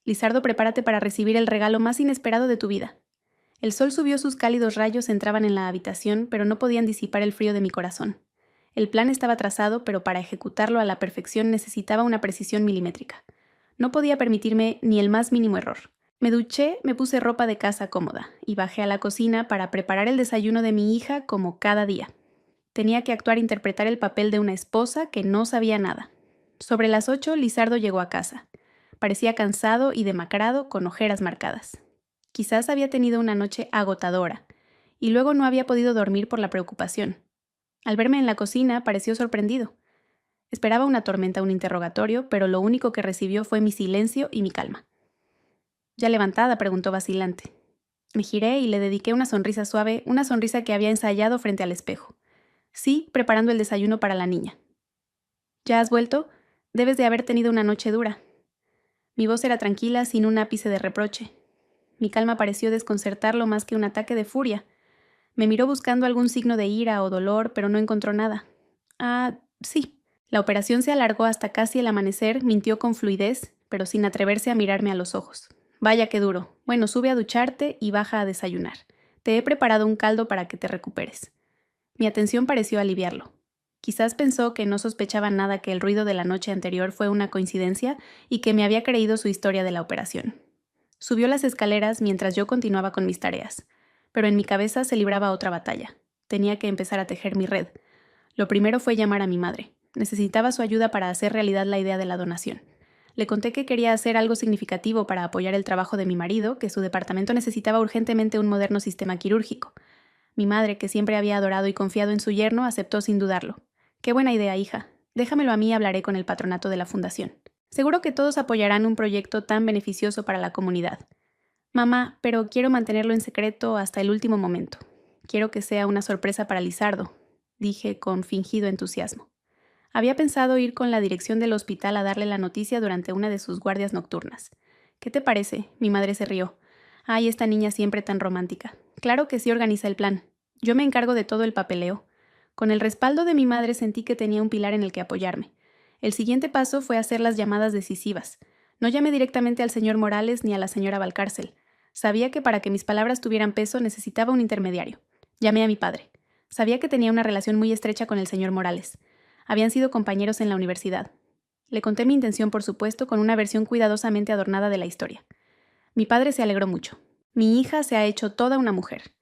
Lizardo, prepárate para recibir el regalo más inesperado de tu vida. El sol subió, sus cálidos rayos entraban en la habitación, pero no podían disipar el frío de mi corazón. El plan estaba trazado, pero para ejecutarlo a la perfección necesitaba una precisión milimétrica. No podía permitirme ni el más mínimo error. Me duché, me puse ropa de casa cómoda y bajé a la cocina para preparar el desayuno de mi hija como cada día. Tenía que actuar e interpretar el papel de una esposa que no sabía nada. Sobre las 8, Lizardo llegó a casa. Parecía cansado y demacrado, con ojeras marcadas. Quizás había tenido una noche agotadora, y luego no había podido dormir por la preocupación. Al verme en la cocina, pareció sorprendido. Esperaba una tormenta, un interrogatorio, pero lo único que recibió fue mi silencio y mi calma. ¿Ya levantada?, preguntó vacilante. Me giré y le dediqué una sonrisa suave, una sonrisa que había ensayado frente al espejo. Sí, preparando el desayuno para la niña. ¿Ya has vuelto? Debes de haber tenido una noche dura. Mi voz era tranquila, sin un ápice de reproche. Mi calma pareció desconcertarlo más que un ataque de furia. Me miró buscando algún signo de ira o dolor, pero no encontró nada. Ah, sí. La operación se alargó hasta casi el amanecer, mintió con fluidez, pero sin atreverse a mirarme a los ojos. Vaya qué duro. Bueno, sube a ducharte y baja a desayunar. Te he preparado un caldo para que te recuperes. Mi atención pareció aliviarlo. Quizás pensó que no sospechaba nada, que el ruido de la noche anterior fue una coincidencia y que me había creído su historia de la operación. Subió las escaleras mientras yo continuaba con mis tareas, pero en mi cabeza se libraba otra batalla. Tenía que empezar a tejer mi red. Lo primero fue llamar a mi madre. Necesitaba su ayuda para hacer realidad la idea de la donación. Le conté que quería hacer algo significativo para apoyar el trabajo de mi marido, que su departamento necesitaba urgentemente un moderno sistema quirúrgico. Mi madre, que siempre había adorado y confiado en su yerno, aceptó sin dudarlo. «Qué buena idea, hija. Déjamelo a mí y hablaré con el patronato de la fundación. Seguro que todos apoyarán un proyecto tan beneficioso para la comunidad». «Mamá, pero quiero mantenerlo en secreto hasta el último momento. Quiero que sea una sorpresa para Lizardo», dije con fingido entusiasmo. Había pensado ir con la dirección del hospital a darle la noticia durante una de sus guardias nocturnas. «¿Qué te parece?», mi madre se rió. «Ay, esta niña siempre tan romántica. Claro que sí, organiza el plan. Yo me encargo de todo el papeleo». Con el respaldo de mi madre sentí que tenía un pilar en el que apoyarme. El siguiente paso fue hacer las llamadas decisivas. No llamé directamente al señor Morales ni a la señora Valcárcel. Sabía que para que mis palabras tuvieran peso necesitaba un intermediario. Llamé a mi padre. Sabía que tenía una relación muy estrecha con el señor Morales. Habían sido compañeros en la universidad. Le conté mi intención, por supuesto, con una versión cuidadosamente adornada de la historia. Mi padre se alegró mucho. «Mi hija se ha hecho toda una mujer.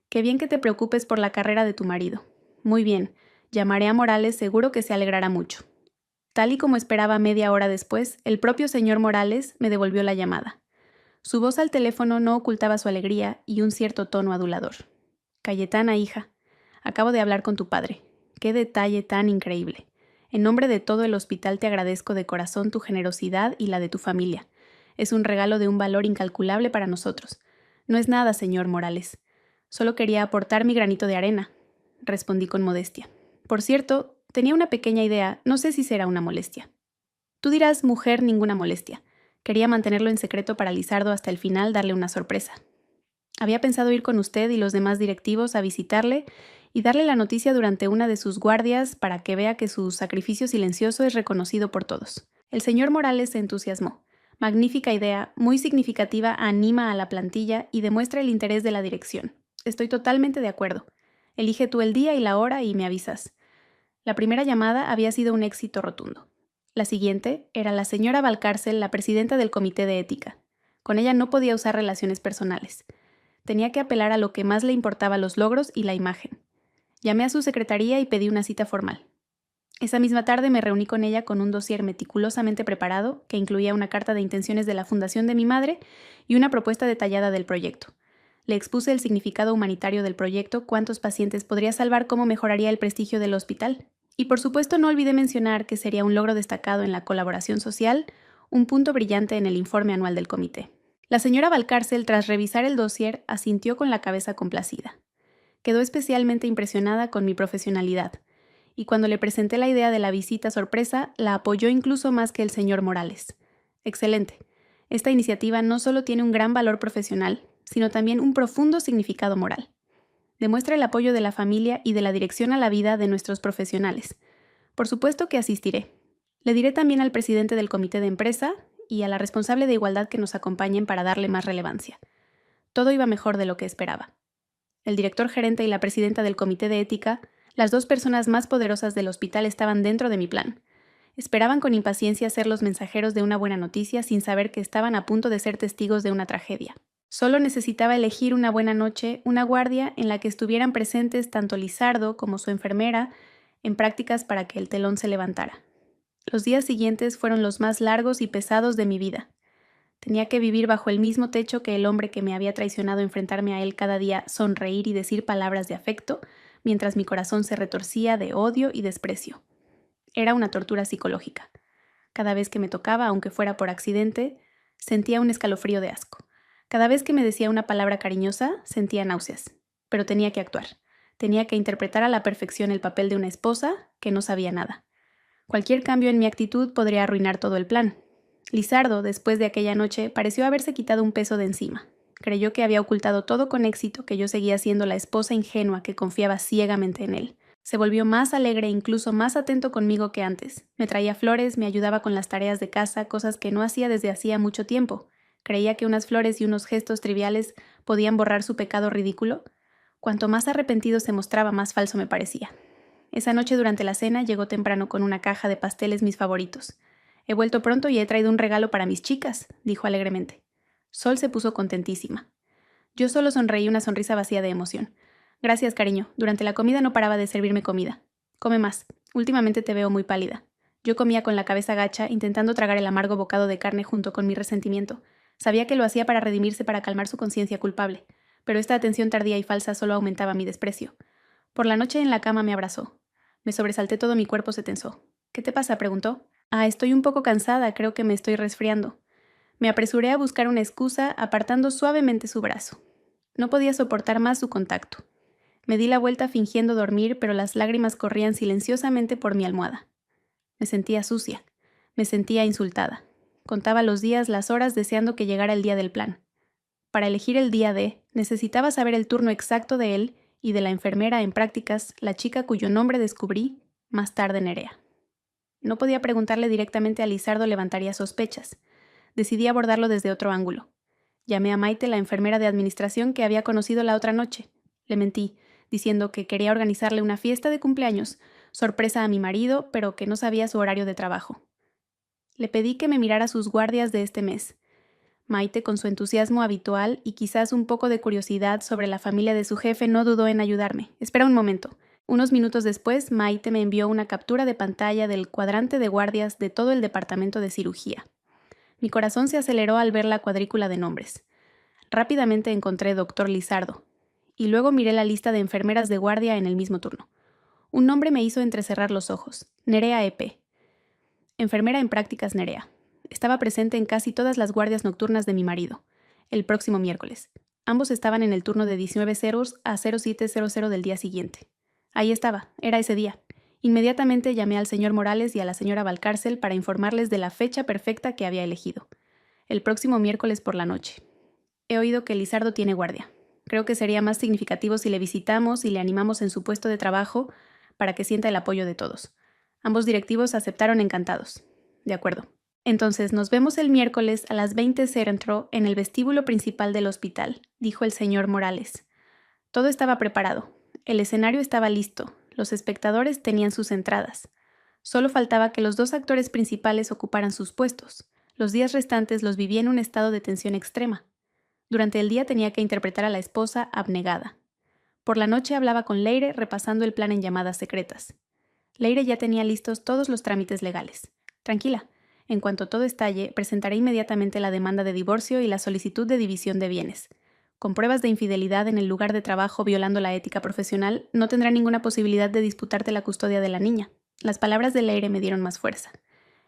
Qué bien que te preocupes por la carrera de tu marido. Muy bien, llamaré a Morales, seguro que se alegrará mucho». Tal y como esperaba, media hora después, el propio señor Morales me devolvió la llamada. Su voz al teléfono no ocultaba su alegría y un cierto tono adulador. «Cayetana, hija, acabo de hablar con tu padre. Qué detalle tan increíble. En nombre de todo el hospital te agradezco de corazón tu generosidad y la de tu familia. Es un regalo de un valor incalculable para nosotros». «No es nada, señor Morales. Solo quería aportar mi granito de arena», respondí con modestia. «Por cierto, tenía una pequeña idea, no sé si será una molestia». «Tú dirás, mujer, ninguna molestia. Quería mantenerlo en secreto para Lizardo hasta el final, darle una sorpresa. Había pensado ir con usted y los demás directivos a visitarle y darle la noticia durante una de sus guardias para que vea que su sacrificio silencioso es reconocido por todos». El señor Morales se entusiasmó. Magnífica idea, muy significativa, anima a la plantilla y demuestra el interés de la dirección. Estoy totalmente de acuerdo. Elige tú el día y la hora y me avisas. La primera llamada había sido un éxito rotundo. La siguiente era la señora Valcárcel, la presidenta del comité de ética. Con ella no podía usar relaciones personales. Tenía que apelar a lo que más le importaba, los logros y la imagen. Llamé a su secretaría y pedí una cita formal. Esa misma tarde me reuní con ella con un dossier meticulosamente preparado que incluía una carta de intenciones de la fundación de mi madre y una propuesta detallada del proyecto. Le expuse el significado humanitario del proyecto, cuántos pacientes podría salvar, cómo mejoraría el prestigio del hospital. Y por supuesto no olvidé mencionar que sería un logro destacado en la colaboración social, un punto brillante en el informe anual del comité. La señora Valcárcel, tras revisar el dossier, asintió con la cabeza complacida. Quedó especialmente impresionada con mi profesionalidad, y cuando le presenté la idea de la visita sorpresa, la apoyó incluso más que el señor Morales. Excelente. Esta iniciativa no solo tiene un gran valor profesional, sino también un profundo significado moral. Demuestra el apoyo de la familia y de la dirección a la vida de nuestros profesionales. Por supuesto que asistiré. Le diré también al presidente del comité de empresa y a la responsable de igualdad que nos acompañen para darle más relevancia. Todo iba mejor de lo que esperaba. El director gerente y la presidenta del comité de ética, las dos personas más poderosas del hospital, estaban dentro de mi plan. Esperaban con impaciencia ser los mensajeros de una buena noticia sin saber que estaban a punto de ser testigos de una tragedia. Solo necesitaba elegir una buena noche, una guardia en la que estuvieran presentes tanto Lizardo como su enfermera en prácticas para que el telón se levantara. Los días siguientes fueron los más largos y pesados de mi vida. Tenía que vivir bajo el mismo techo que el hombre que me había traicionado, enfrentarme a él cada día, sonreír y decir palabras de afecto, mientras mi corazón se retorcía de odio y desprecio. Era una tortura psicológica. Cada vez que me tocaba, aunque fuera por accidente, sentía un escalofrío de asco. Cada vez que me decía una palabra cariñosa, sentía náuseas. Pero tenía que actuar. Tenía que interpretar a la perfección el papel de una esposa que no sabía nada. Cualquier cambio en mi actitud podría arruinar todo el plan. Lizardo, después de aquella noche, pareció haberse quitado un peso de encima. Creyó que había ocultado todo con éxito, que yo seguía siendo la esposa ingenua que confiaba ciegamente en él. Se volvió más alegre e incluso más atento conmigo que antes. Me traía flores, me ayudaba con las tareas de casa, cosas que no hacía desde hacía mucho tiempo. Creía que unas flores y unos gestos triviales podían borrar su pecado ridículo. Cuanto más arrepentido se mostraba, más falso me parecía. Esa noche durante la cena llegó temprano con una caja de pasteles, mis favoritos. «He vuelto pronto y he traído un regalo para mis chicas», dijo alegremente. Sol se puso contentísima. Yo solo sonreí, una sonrisa vacía de emoción. «Gracias, cariño. Durante la comida no paraba de servirme comida. Come más. Últimamente te veo muy pálida». Yo comía con la cabeza gacha, intentando tragar el amargo bocado de carne junto con mi resentimiento. Sabía que lo hacía para redimirse, para calmar su conciencia culpable, pero esta atención tardía y falsa solo aumentaba mi desprecio. Por la noche en la cama me abrazó. Me sobresalté, todo mi cuerpo se tensó. «¿Qué te pasa?», preguntó. «Estoy un poco cansada, creo que me estoy resfriando». Me apresuré a buscar una excusa, apartando suavemente su brazo. No podía soportar más su contacto. Me di la vuelta fingiendo dormir, pero las lágrimas corrían silenciosamente por mi almohada. Me sentía sucia. Me sentía insultada. Contaba los días, las horas, deseando que llegara el día del plan. Para elegir el día necesitaba saber el turno exacto de él y de la enfermera en prácticas, la chica cuyo nombre descubrí más tarde, Nerea. No podía preguntarle directamente a Lizardo, levantaría sospechas. Decidí abordarlo desde otro ángulo. Llamé a Maite, la enfermera de administración que había conocido la otra noche. Le mentí, diciendo que quería organizarle una fiesta de cumpleaños, sorpresa a mi marido, pero que no sabía su horario de trabajo. Le pedí que me mirara sus guardias de este mes. Maite, con su entusiasmo habitual y quizás un poco de curiosidad sobre la familia de su jefe, no dudó en ayudarme. «Espera un momento». Unos minutos después, Maite me envió una captura de pantalla del cuadrante de guardias de todo el departamento de cirugía. Mi corazón se aceleró al ver la cuadrícula de nombres. Rápidamente encontré Dr. Lizardo, y luego miré la lista de enfermeras de guardia en el mismo turno. Un nombre me hizo entrecerrar los ojos: Nerea EP. Enfermera en prácticas Nerea. Estaba presente en casi todas las guardias nocturnas de mi marido, el próximo miércoles. Ambos estaban en el turno de 19:00 a 07:00 del día siguiente. Ahí estaba, era ese día. Inmediatamente llamé al señor Morales y a la señora Valcárcel para informarles de la fecha perfecta que había elegido: el próximo miércoles por la noche. He oído que Lizardo tiene guardia. Creo que sería más significativo si le visitamos y le animamos en su puesto de trabajo para que sienta el apoyo de todos. Ambos directivos aceptaron encantados. De acuerdo. Entonces nos vemos el miércoles a las 20:00 en el vestíbulo principal del hospital, dijo el señor Morales. Todo estaba preparado. El escenario estaba listo. Los espectadores tenían sus entradas. Solo faltaba que los 2 actores principales ocuparan sus puestos. Los días restantes los viví en un estado de tensión extrema. Durante el día tenía que interpretar a la esposa abnegada. Por la noche hablaba con Leire repasando el plan en llamadas secretas. Leire ya tenía listos todos los trámites legales. Tranquila, en cuanto todo estalle, presentaré inmediatamente la demanda de divorcio y la solicitud de división de bienes. Con pruebas de infidelidad en el lugar de trabajo violando la ética profesional, no tendrá ninguna posibilidad de disputarte la custodia de la niña. Las palabras de Leire me dieron más fuerza.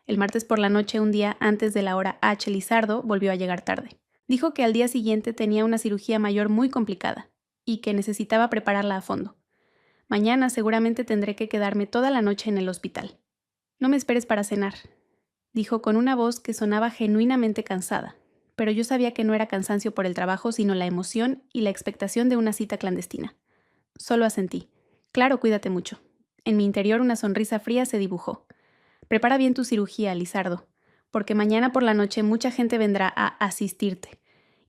El martes por la noche, un día antes de la hora H, Lizardo volvió a llegar tarde. Dijo que al día siguiente tenía una cirugía mayor muy complicada y que necesitaba prepararla a fondo. Mañana seguramente tendré que quedarme toda la noche en el hospital. No me esperes para cenar, dijo con una voz que sonaba genuinamente cansada, pero yo sabía que no era cansancio por el trabajo, sino la emoción y la expectación de una cita clandestina. Solo asentí. Claro, cuídate mucho. En mi interior una sonrisa fría se dibujó. Prepara bien tu cirugía, Lizardo, porque mañana por la noche mucha gente vendrá a asistirte,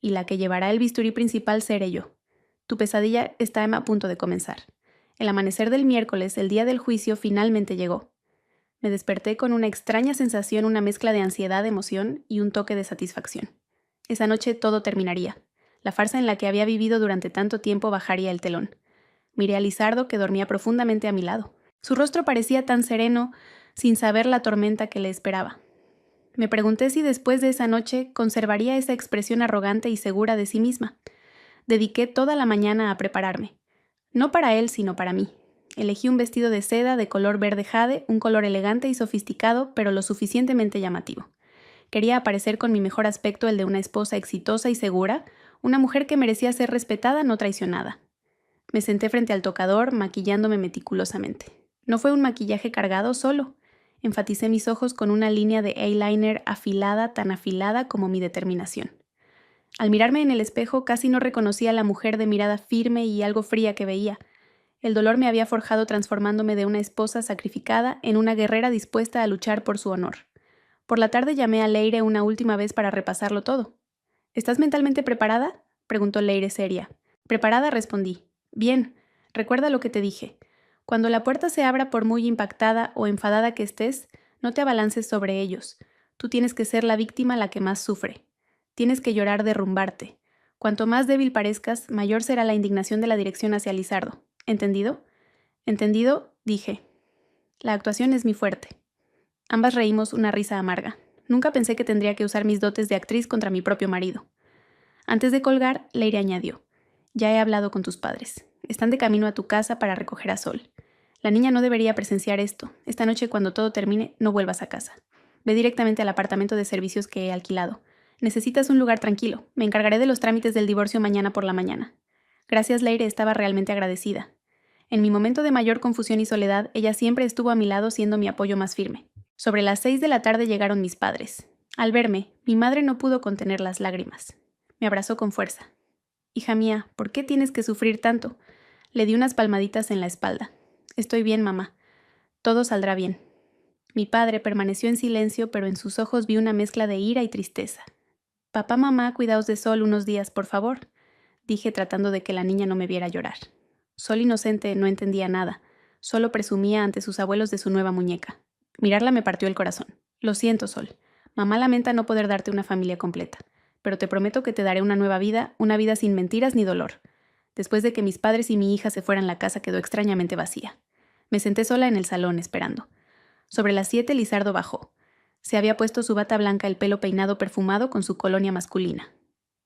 y la que llevará el bisturí principal seré yo. Tu pesadilla está a punto de comenzar. El amanecer del miércoles, el día del juicio, finalmente llegó. Me desperté con una extraña sensación, una mezcla de ansiedad, emoción y un toque de satisfacción. Esa noche todo terminaría. La farsa en la que había vivido durante tanto tiempo bajaría el telón. Miré a Lizardo, que dormía profundamente a mi lado. Su rostro parecía tan sereno, sin saber la tormenta que le esperaba. Me pregunté si después de esa noche conservaría esa expresión arrogante y segura de sí misma. Dediqué toda la mañana a prepararme. No para él, sino para mí. Elegí un vestido de seda de color verde jade, un color elegante y sofisticado, pero lo suficientemente llamativo. Quería aparecer con mi mejor aspecto, el de una esposa exitosa y segura, una mujer que merecía ser respetada, no traicionada. Me senté frente al tocador, maquillándome meticulosamente. No fue un maquillaje cargado solo. Enfaticé mis ojos con una línea de eyeliner afilada, tan afilada como mi determinación. Al mirarme en el espejo casi no reconocía a la mujer de mirada firme y algo fría que veía. El dolor me había forjado transformándome de una esposa sacrificada en una guerrera dispuesta a luchar por su honor. Por la tarde llamé a Leire una última vez para repasarlo todo. ¿Estás mentalmente preparada?, preguntó Leire seria. Preparada, respondí. Bien, recuerda lo que te dije. Cuando la puerta se abra, por muy impactada o enfadada que estés, no te abalances sobre ellos. Tú tienes que ser la víctima la que más sufre. Tienes que llorar, derrumbarte. Cuanto más débil parezcas, mayor será la indignación de la dirección hacia Lizardo. ¿Entendido? ¿Entendido?, dije. La actuación es mi fuerte. Ambas reímos una risa amarga. Nunca pensé que tendría que usar mis dotes de actriz contra mi propio marido. Antes de colgar, Leire añadió. Ya he hablado con tus padres. Están de camino a tu casa para recoger a Sol. La niña no debería presenciar esto. Esta noche, cuando todo termine, no vuelvas a casa. Ve directamente al apartamento de servicios que he alquilado. Necesitas un lugar tranquilo. Me encargaré de los trámites del divorcio mañana por la mañana. Gracias, Leire, estaba realmente agradecida. En mi momento de mayor confusión y soledad, ella siempre estuvo a mi lado siendo mi apoyo más firme. Sobre las 6 de la tarde llegaron mis padres. Al verme, mi madre no pudo contener las lágrimas. Me abrazó con fuerza. Hija mía, ¿por qué tienes que sufrir tanto? Le di unas palmaditas en la espalda. Estoy bien, mamá. Todo saldrá bien. Mi padre permaneció en silencio, pero en sus ojos vi una mezcla de ira y tristeza. Papá, mamá, cuidaos de Sol unos días, por favor, dije tratando de que la niña no me viera llorar. Sol inocente no entendía nada, solo presumía ante sus abuelos de su nueva muñeca. Mirarla me partió el corazón. Lo siento, Sol. Mamá lamenta no poder darte una familia completa, pero te prometo que te daré una nueva vida, una vida sin mentiras ni dolor. Después de que mis padres y mi hija se fueran, la casa quedó extrañamente vacía. Me senté sola en el salón esperando. Sobre las 7 Lizardo bajó. Se había puesto su bata blanca, el pelo peinado perfumado con su colonia masculina.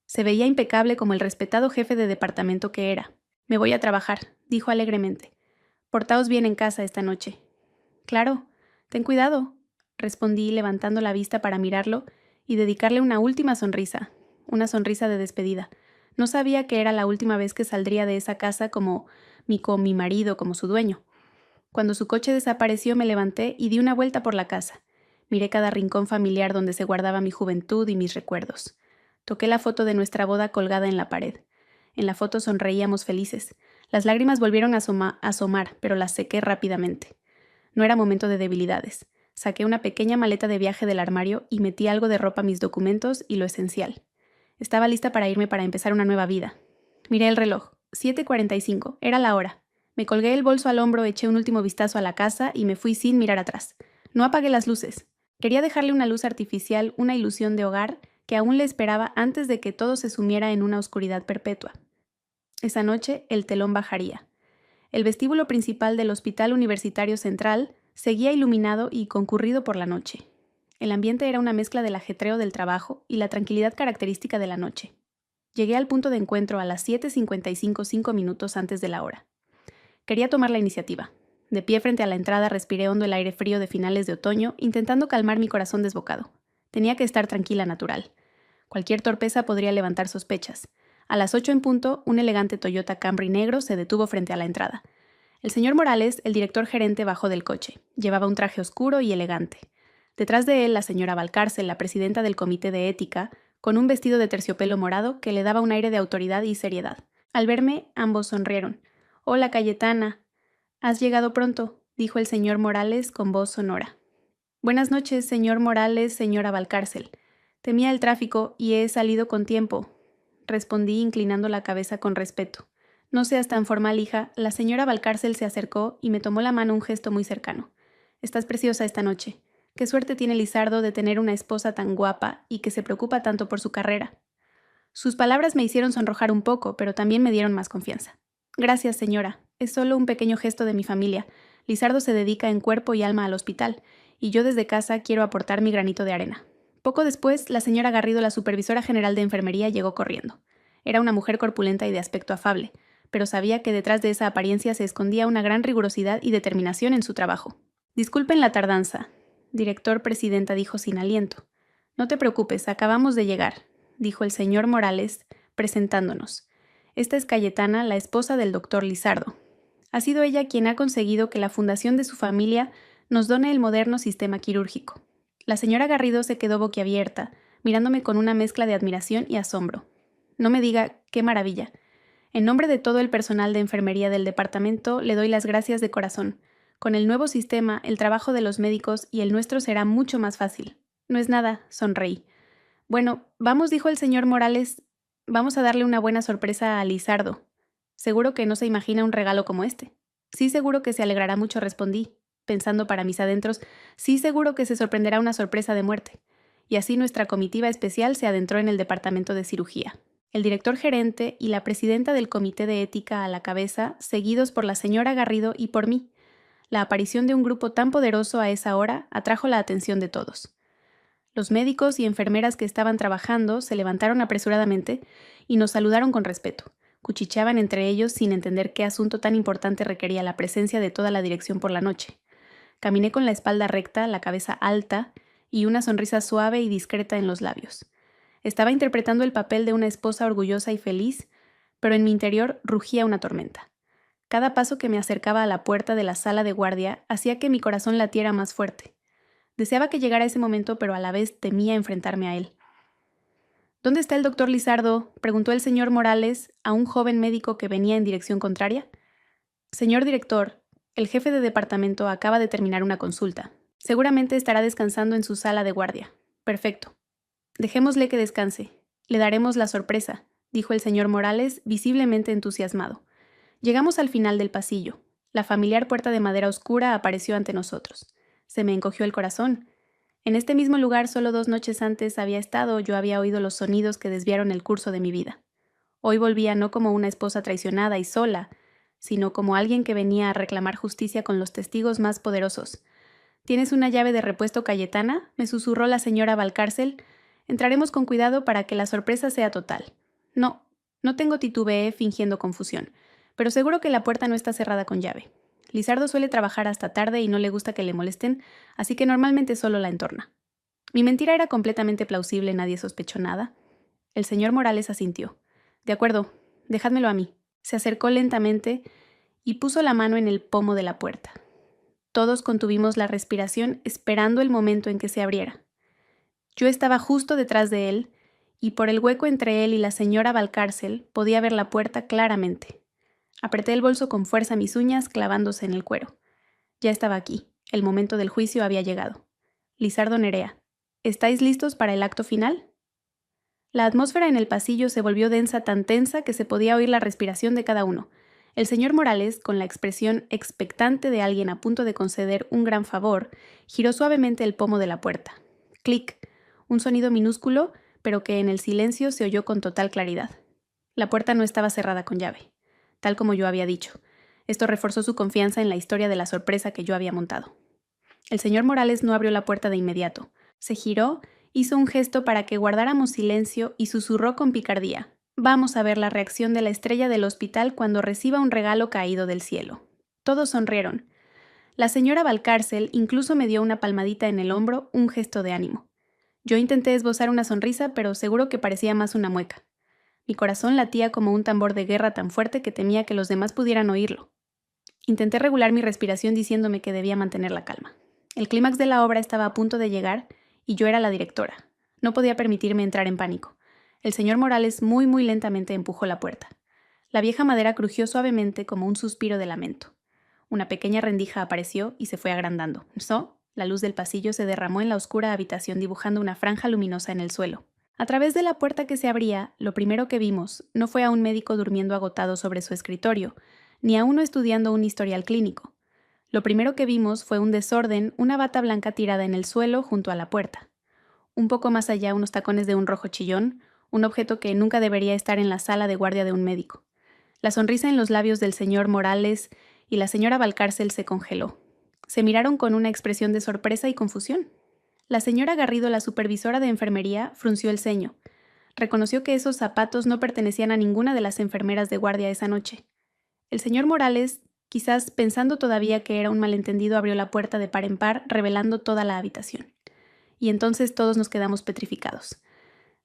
Se veía impecable como el respetado jefe de departamento que era. Me voy a trabajar, dijo alegremente. Portaos bien en casa esta noche. Claro, ten cuidado, respondí levantando la vista para mirarlo y dedicarle una última sonrisa, una sonrisa de despedida. No sabía que era la última vez que saldría de esa casa con mi marido como su dueño. Cuando su coche desapareció me levanté y di una vuelta por la casa. Miré cada rincón familiar donde se guardaba mi juventud y mis recuerdos. Toqué la foto de nuestra boda colgada en la pared. En la foto sonreíamos felices. Las lágrimas volvieron a asomar, pero las sequé rápidamente. No era momento de debilidades. Saqué una pequeña maleta de viaje del armario y metí algo de ropa, mis documentos y lo esencial. Estaba lista para irme para empezar una nueva vida. Miré el reloj. 7:45. Era la hora. Me colgué el bolso al hombro, eché un último vistazo a la casa y me fui sin mirar atrás. No apagué las luces. Quería dejarle una luz artificial, una ilusión de hogar que aún le esperaba antes de que todo se sumiera en una oscuridad perpetua. Esa noche el telón bajaría. El vestíbulo principal del Hospital Universitario Central seguía iluminado y concurrido por la noche. El ambiente era una mezcla del ajetreo del trabajo y la tranquilidad característica de la noche. Llegué al punto de encuentro a las 7:55, 5 minutos antes de la hora. Quería tomar la iniciativa. De pie frente a la entrada respiré hondo el aire frío de finales de otoño, intentando calmar mi corazón desbocado. Tenía que estar tranquila, natural. Cualquier torpeza podría levantar sospechas. A las 8 en punto, un elegante Toyota Camry negro se detuvo frente a la entrada. El señor Morales, el director gerente, bajó del coche. Llevaba un traje oscuro y elegante. Detrás de él, la señora Valcárcel, la presidenta del Comité de Ética, con un vestido de terciopelo morado que le daba un aire de autoridad y seriedad. Al verme, ambos sonrieron. «Hola, Cayetana. Has llegado pronto», dijo el señor Morales con voz sonora. «Buenas noches, señor Morales, señora Valcárcel. Temía el tráfico y he salido con tiempo», respondí inclinando la cabeza con respeto. «No seas tan formal, hija». La señora Valcárcel se acercó y me tomó la mano, un gesto muy cercano. «Estás preciosa esta noche. Qué suerte tiene Lizardo de tener una esposa tan guapa y que se preocupa tanto por su carrera». Sus palabras me hicieron sonrojar un poco, pero también me dieron más confianza. «Gracias, señora. Es solo un pequeño gesto de mi familia. Lizardo se dedica en cuerpo y alma al hospital, y yo desde casa quiero aportar mi granito de arena». Poco después, la señora Garrido, la supervisora general de enfermería, llegó corriendo. Era una mujer corpulenta y de aspecto afable, pero sabía que detrás de esa apariencia se escondía una gran rigurosidad y determinación en su trabajo. «Disculpen la tardanza», director presidenta dijo sin aliento. «No te preocupes, acabamos de llegar», dijo el señor Morales, presentándonos. «Esta es Cayetana, la esposa del doctor Lizardo. Ha sido ella quien ha conseguido que la fundación de su familia nos done el moderno sistema quirúrgico». La señora Garrido se quedó boquiabierta, mirándome con una mezcla de admiración y asombro. «No me diga, qué maravilla. En nombre de todo el personal de enfermería del departamento, le doy las gracias de corazón. Con el nuevo sistema, el trabajo de los médicos y el nuestro será mucho más fácil». «No es nada», sonreí. «Bueno, vamos», dijo el señor Morales. «Vamos a darle una buena sorpresa a Lizardo. Seguro que no se imagina un regalo como este». «Sí, seguro que se alegrará mucho», respondí, pensando para mis adentros. «Sí, seguro que se sorprenderá una sorpresa de muerte». Y así nuestra comitiva especial se adentró en el departamento de cirugía. El director gerente y la presidenta del Comité de Ética a la cabeza, seguidos por la señora Garrido y por mí. La aparición de un grupo tan poderoso a esa hora atrajo la atención de todos. Los médicos y enfermeras que estaban trabajando se levantaron apresuradamente y nos saludaron con respeto. Cuchicheaban entre ellos sin entender qué asunto tan importante requería la presencia de toda la dirección por la noche. Caminé con la espalda recta, la cabeza alta y una sonrisa suave y discreta en los labios. Estaba interpretando el papel de una esposa orgullosa y feliz, pero en mi interior rugía una tormenta. Cada paso que me acercaba a la puerta de la sala de guardia hacía que mi corazón latiera más fuerte. Deseaba que llegara ese momento, pero a la vez temía enfrentarme a él. «¿Dónde está el doctor Lizardo?», preguntó el señor Morales a un joven médico que venía en dirección contraria. «Señor director, el jefe de departamento acaba de terminar una consulta. Seguramente estará descansando en su sala de guardia». «Perfecto. Dejémosle que descanse. Le daremos la sorpresa», dijo el señor Morales, visiblemente entusiasmado. Llegamos al final del pasillo. La familiar puerta de madera oscura apareció ante nosotros. Se me encogió el corazón. En este mismo lugar, solo 2 noches antes había estado, yo había oído los sonidos que desviaron el curso de mi vida. Hoy volvía no como una esposa traicionada y sola, sino como alguien que venía a reclamar justicia con los testigos más poderosos. «¿Tienes una llave de repuesto, Cayetana?», me susurró la señora Valcárcel. «Entraremos con cuidado para que la sorpresa sea total». No tengo», titubeé fingiendo confusión, «pero seguro que la puerta no está cerrada con llave. Lizardo suele trabajar hasta tarde y no le gusta que le molesten, así que normalmente solo la entorna». Mi mentira era completamente plausible, nadie sospechó nada. El señor Morales asintió. «De acuerdo, dejádmelo a mí». Se acercó lentamente y puso la mano en el pomo de la puerta. Todos contuvimos la respiración esperando el momento en que se abriera. Yo estaba justo detrás de él, y por el hueco entre él y la señora Valcárcel podía ver la puerta claramente. Apreté el bolso con fuerza, mis uñas clavándose en el cuero. Ya estaba aquí. El momento del juicio había llegado. Lizardo, Nerea, ¿estáis listos para el acto final? La atmósfera en el pasillo se volvió densa, tan tensa que se podía oír la respiración de cada uno. El señor Morales, con la expresión expectante de alguien a punto de conceder un gran favor, giró suavemente el pomo de la puerta. Clic, un sonido minúsculo, pero que en el silencio se oyó con total claridad. La puerta no estaba cerrada con llave, tal como yo había dicho. Esto reforzó su confianza en la historia de la sorpresa que yo había montado. El señor Morales no abrió la puerta de inmediato. Se giró, hizo un gesto para que guardáramos silencio y susurró con picardía: «Vamos a ver la reacción de la estrella del hospital cuando reciba un regalo caído del cielo». Todos sonrieron. La señora Valcárcel incluso me dio una palmadita en el hombro, un gesto de ánimo. Yo intenté esbozar una sonrisa, pero seguro que parecía más una mueca. Mi corazón latía como un tambor de guerra tan fuerte que temía que los demás pudieran oírlo. Intenté regular mi respiración diciéndome que debía mantener la calma. El clímax de la obra estaba a punto de llegar y yo era la directora. No podía permitirme entrar en pánico. El señor Morales muy lentamente empujó la puerta. La vieja madera crujió suavemente como un suspiro de lamento. Una pequeña rendija apareció y se fue agrandando. La luz del pasillo se derramó en la oscura habitación dibujando una franja luminosa en el suelo. A través de la puerta que se abría, lo primero que vimos no fue a un médico durmiendo agotado sobre su escritorio, ni a uno estudiando un historial clínico. Lo primero que vimos fue un desorden, una bata blanca tirada en el suelo junto a la puerta. Un poco más allá, unos tacones de un rojo chillón, un objeto que nunca debería estar en la sala de guardia de un médico. La sonrisa en los labios del señor Morales y la señora Valcárcel se congeló. Se miraron con una expresión de sorpresa y confusión. La señora Garrido, la supervisora de enfermería, frunció el ceño. Reconoció que esos zapatos no pertenecían a ninguna de las enfermeras de guardia esa noche. El señor Morales, quizás pensando todavía que era un malentendido, abrió la puerta de par en par, revelando toda la habitación. Y entonces todos nos quedamos petrificados.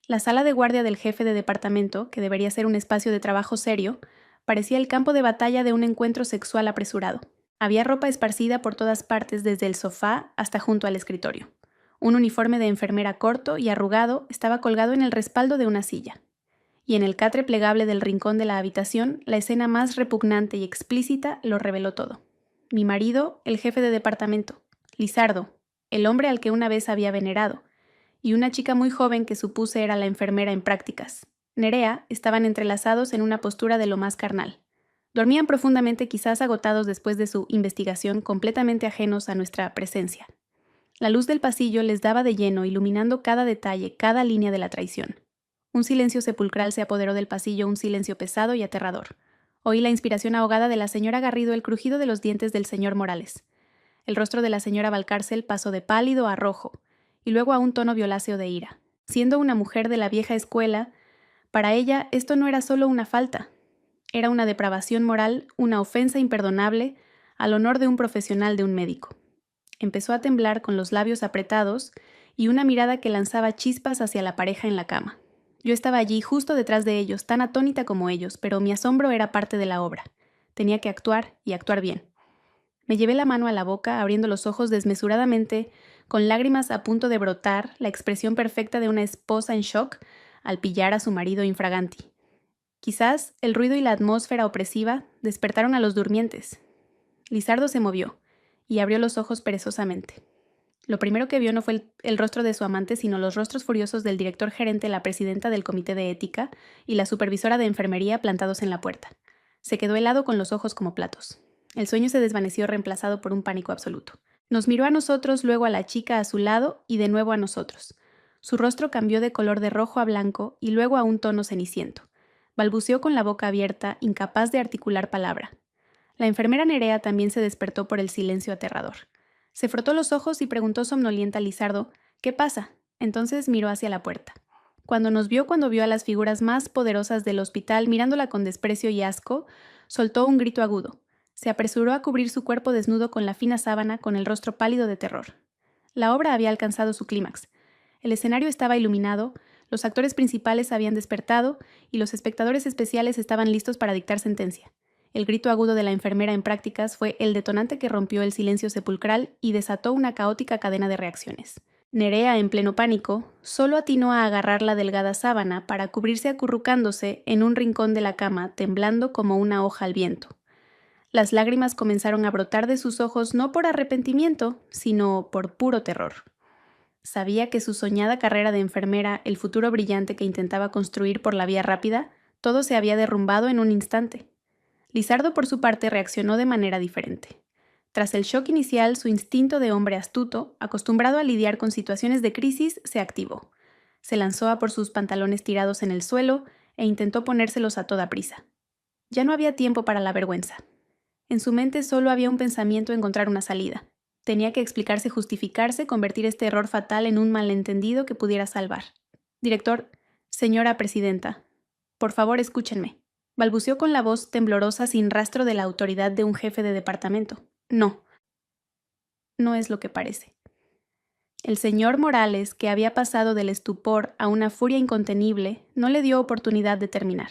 La sala de guardia del jefe de departamento, que debería ser un espacio de trabajo serio, parecía el campo de batalla de un encuentro sexual apresurado. Había ropa esparcida por todas partes, desde el sofá hasta junto al escritorio. Un uniforme de enfermera corto y arrugado estaba colgado en el respaldo de una silla. Y en el catre plegable del rincón de la habitación, la escena más repugnante y explícita lo reveló todo. Mi marido, el jefe de departamento, Lizardo, el hombre al que una vez había venerado, y una chica muy joven que supuse era la enfermera en prácticas, Nerea, estaban entrelazados en una postura de lo más carnal. Dormían profundamente, quizás agotados después de su investigación, completamente ajenos a nuestra presencia. La luz del pasillo les daba de lleno, iluminando cada detalle, cada línea de la traición. Un silencio sepulcral se apoderó del pasillo, un silencio pesado y aterrador. Oí la inspiración ahogada de la señora Garrido, el crujido de los dientes del señor Morales. El rostro de la señora Valcárcel pasó de pálido a rojo, y luego a un tono violáceo de ira. Siendo una mujer de la vieja escuela, para ella esto no era solo una falta. Era una depravación moral, una ofensa imperdonable al honor de un profesional, de un médico. Empezó a temblar con los labios apretados y una mirada que lanzaba chispas hacia la pareja en la cama. Yo estaba allí, justo detrás de ellos, tan atónita como ellos, pero mi asombro era parte de la obra. Tenía que actuar, y actuar bien. Me llevé la mano a la boca, abriendo los ojos desmesuradamente, con lágrimas a punto de brotar, la expresión perfecta de una esposa en shock al pillar a su marido infraganti. Quizás el ruido y la atmósfera opresiva despertaron a los durmientes. Lizardo se movió y abrió los ojos perezosamente. Lo primero que vio no fue el rostro de su amante, sino los rostros furiosos del director gerente, la presidenta del comité de ética y la supervisora de enfermería plantados en la puerta. Se quedó helado, con los ojos como platos. El sueño se desvaneció, reemplazado por un pánico absoluto. Nos miró a nosotros, luego a la chica a su lado y de nuevo a nosotros. Su rostro cambió de color de rojo a blanco y luego a un tono ceniciento. Balbuceó con la boca abierta, incapaz de articular palabra. La enfermera Nerea también se despertó por el silencio aterrador. Se frotó los ojos y preguntó somnolienta a Lizardo: «¿Qué pasa?». Entonces miró hacia la puerta. Cuando vio a las figuras más poderosas del hospital mirándola con desprecio y asco, soltó un grito agudo. Se apresuró a cubrir su cuerpo desnudo con la fina sábana, con el rostro pálido de terror. La obra había alcanzado su clímax. El escenario estaba iluminado, los actores principales habían despertado y los espectadores especiales estaban listos para dictar sentencia. El grito agudo de la enfermera en prácticas fue el detonante que rompió el silencio sepulcral y desató una caótica cadena de reacciones. Nerea, en pleno pánico, solo atinó a agarrar la delgada sábana para cubrirse acurrucándose en un rincón de la cama, temblando como una hoja al viento. Las lágrimas comenzaron a brotar de sus ojos, no por arrepentimiento, sino por puro terror. Sabía que su soñada carrera de enfermera, el futuro brillante que intentaba construir por la vía rápida, todo se había derrumbado en un instante. Lizardo, por su parte, reaccionó de manera diferente. Tras el shock inicial, su instinto de hombre astuto, acostumbrado a lidiar con situaciones de crisis, se activó. Se lanzó a por sus pantalones tirados en el suelo e intentó ponérselos a toda prisa. Ya no había tiempo para la vergüenza. En su mente solo había un pensamiento: encontrar una salida. Tenía que explicarse, justificarse, convertir este error fatal en un malentendido que pudiera salvar. Director, señora presidenta, por favor escúchenme. Balbuceó con la voz temblorosa, sin rastro de la autoridad de un jefe de departamento. No es lo que parece. El señor Morales, que había pasado del estupor a una furia incontenible, no le dio oportunidad de terminar.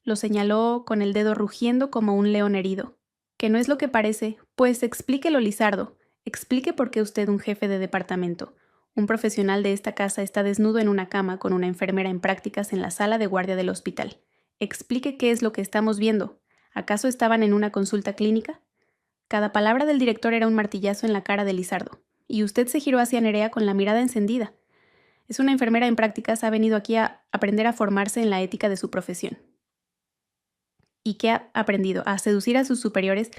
Lo señaló con el dedo rugiendo como un león herido. ¿Que no es lo que parece? Pues explíquelo, Lizardo. Explique por qué usted, un jefe de departamento, un profesional de esta casa, está desnudo en una cama con una enfermera en prácticas en la sala de guardia del hospital. Explique qué es lo que estamos viendo. ¿Acaso estaban en una consulta clínica? Cada palabra del director era un martillazo en la cara de Lizardo, y usted se giró hacia Nerea con la mirada encendida. Es una enfermera en prácticas, ha venido aquí a aprender a formarse en la ética de su profesión. ¿Y qué ha aprendido? ¿A seducir a sus superiores?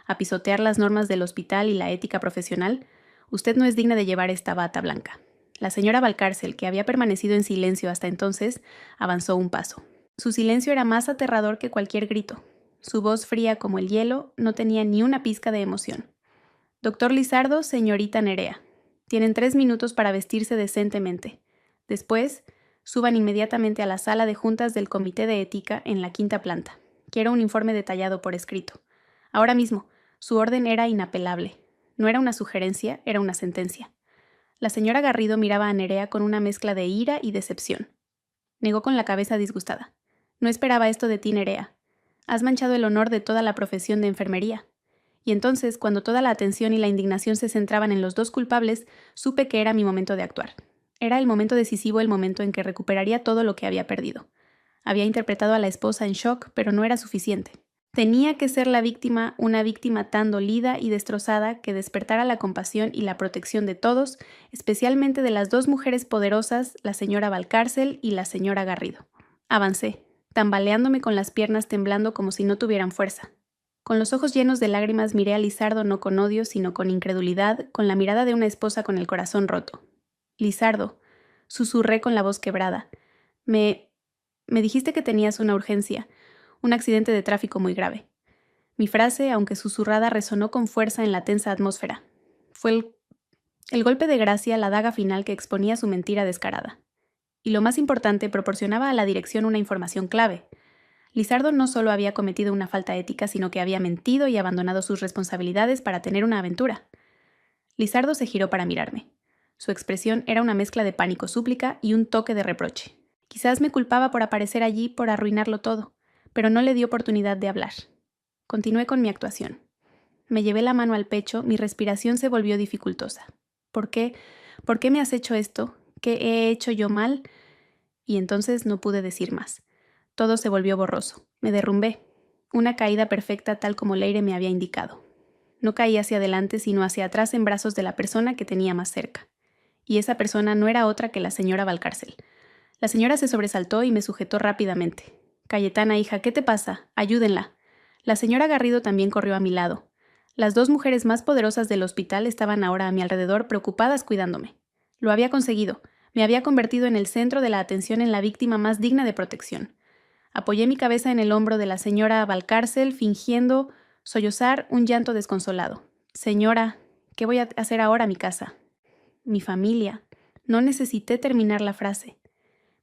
¿A pisotear las normas del hospital y la ética profesional? Usted no es digna de llevar esta bata blanca. La señora Valcárcel, que había permanecido en silencio hasta entonces, avanzó un paso. Su silencio era más aterrador que cualquier grito. Su voz, fría como el hielo, no tenía ni una pizca de emoción. Doctor Lizardo, señorita Nerea, tienen 3 minutos para vestirse decentemente. Después, suban inmediatamente a la sala de juntas del Comité de Ética en la 5ª planta. Quiero un informe detallado por escrito. Ahora mismo. Su orden era inapelable. No era una sugerencia, era una sentencia. La señora Garrido miraba a Nerea con una mezcla de ira y decepción. Negó con la cabeza disgustada. No esperaba esto de ti, Nerea. Has manchado el honor de toda la profesión de enfermería. Y entonces, cuando toda la atención y la indignación se centraban en los dos culpables, supe que era mi momento de actuar. Era el momento decisivo, el momento en que recuperaría todo lo que había perdido. Había interpretado a la esposa en shock, pero no era suficiente. Tenía que ser la víctima, una víctima tan dolida y destrozada que despertara la compasión y la protección de todos, especialmente de las 2 mujeres poderosas, la señora Valcárcel y la señora Garrido. Avancé, tambaleándome, con las piernas temblando como si no tuvieran fuerza. Con los ojos llenos de lágrimas miré a Lizardo, no con odio, sino con incredulidad, con la mirada de una esposa con el corazón roto. Lizardo, susurré con la voz quebrada. Me dijiste que tenías una urgencia, un accidente de tráfico muy grave. Mi frase, aunque susurrada, resonó con fuerza en la tensa atmósfera. Fue el golpe de gracia, la daga final que exponía su mentira descarada. Y lo más importante, proporcionaba a la dirección una información clave. Lizardo no solo había cometido una falta ética, sino que había mentido y abandonado sus responsabilidades para tener una aventura. Lizardo se giró para mirarme. Su expresión era una mezcla de pánico, súplica y un toque de reproche. Quizás me culpaba por aparecer allí, por arruinarlo todo, pero no le di oportunidad de hablar. Continué con mi actuación. Me llevé la mano al pecho, mi respiración se volvió dificultosa. ¿Por qué? ¿Por qué me has hecho esto? ¿Qué he hecho yo mal? Y entonces no pude decir más. Todo se volvió borroso. Me derrumbé. Una caída perfecta, tal como Leire me había indicado. No caí hacia adelante, sino hacia atrás, en brazos de la persona que tenía más cerca. Y esa persona no era otra que la señora Valcárcel. La señora se sobresaltó y me sujetó rápidamente. Cayetana, hija, ¿qué te pasa? Ayúdenla. La señora Garrido también corrió a mi lado. Las 2 mujeres más poderosas del hospital estaban ahora a mi alrededor, preocupadas, cuidándome. Lo había conseguido. Me había convertido en el centro de la atención, en la víctima más digna de protección. Apoyé mi cabeza en el hombro de la señora Valcárcel, fingiendo sollozar un llanto desconsolado. Señora, ¿qué voy a hacer ahora? Mi casa. Mi familia. No necesité terminar la frase.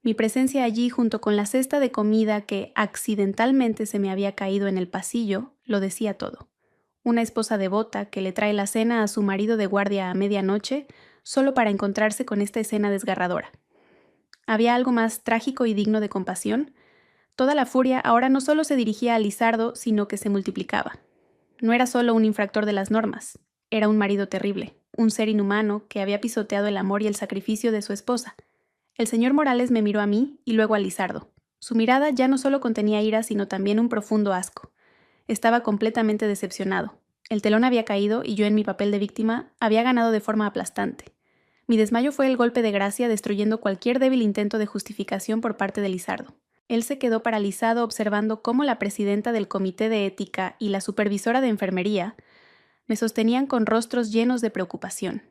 Mi presencia allí, junto con la cesta de comida que accidentalmente se me había caído en el pasillo, lo decía todo. Una esposa devota que le trae la cena a su marido de guardia a medianoche solo para encontrarse con esta escena desgarradora. ¿Había algo más trágico y digno de compasión? Toda la furia ahora no solo se dirigía a Lizardo, sino que se multiplicaba. No era solo un infractor de las normas, era un marido terrible, un ser inhumano que había pisoteado el amor y el sacrificio de su esposa. El señor Morales me miró a mí y luego a Lizardo. Su mirada ya no solo contenía ira, sino también un profundo asco. Estaba completamente decepcionado. El telón había caído y yo, en mi papel de víctima, había ganado de forma aplastante. Mi desmayo fue el golpe de gracia destruyendo cualquier débil intento de justificación por parte de Lizardo. Él se quedó paralizado observando cómo la presidenta del comité de ética y la supervisora de enfermería me sostenían con rostros llenos de preocupación.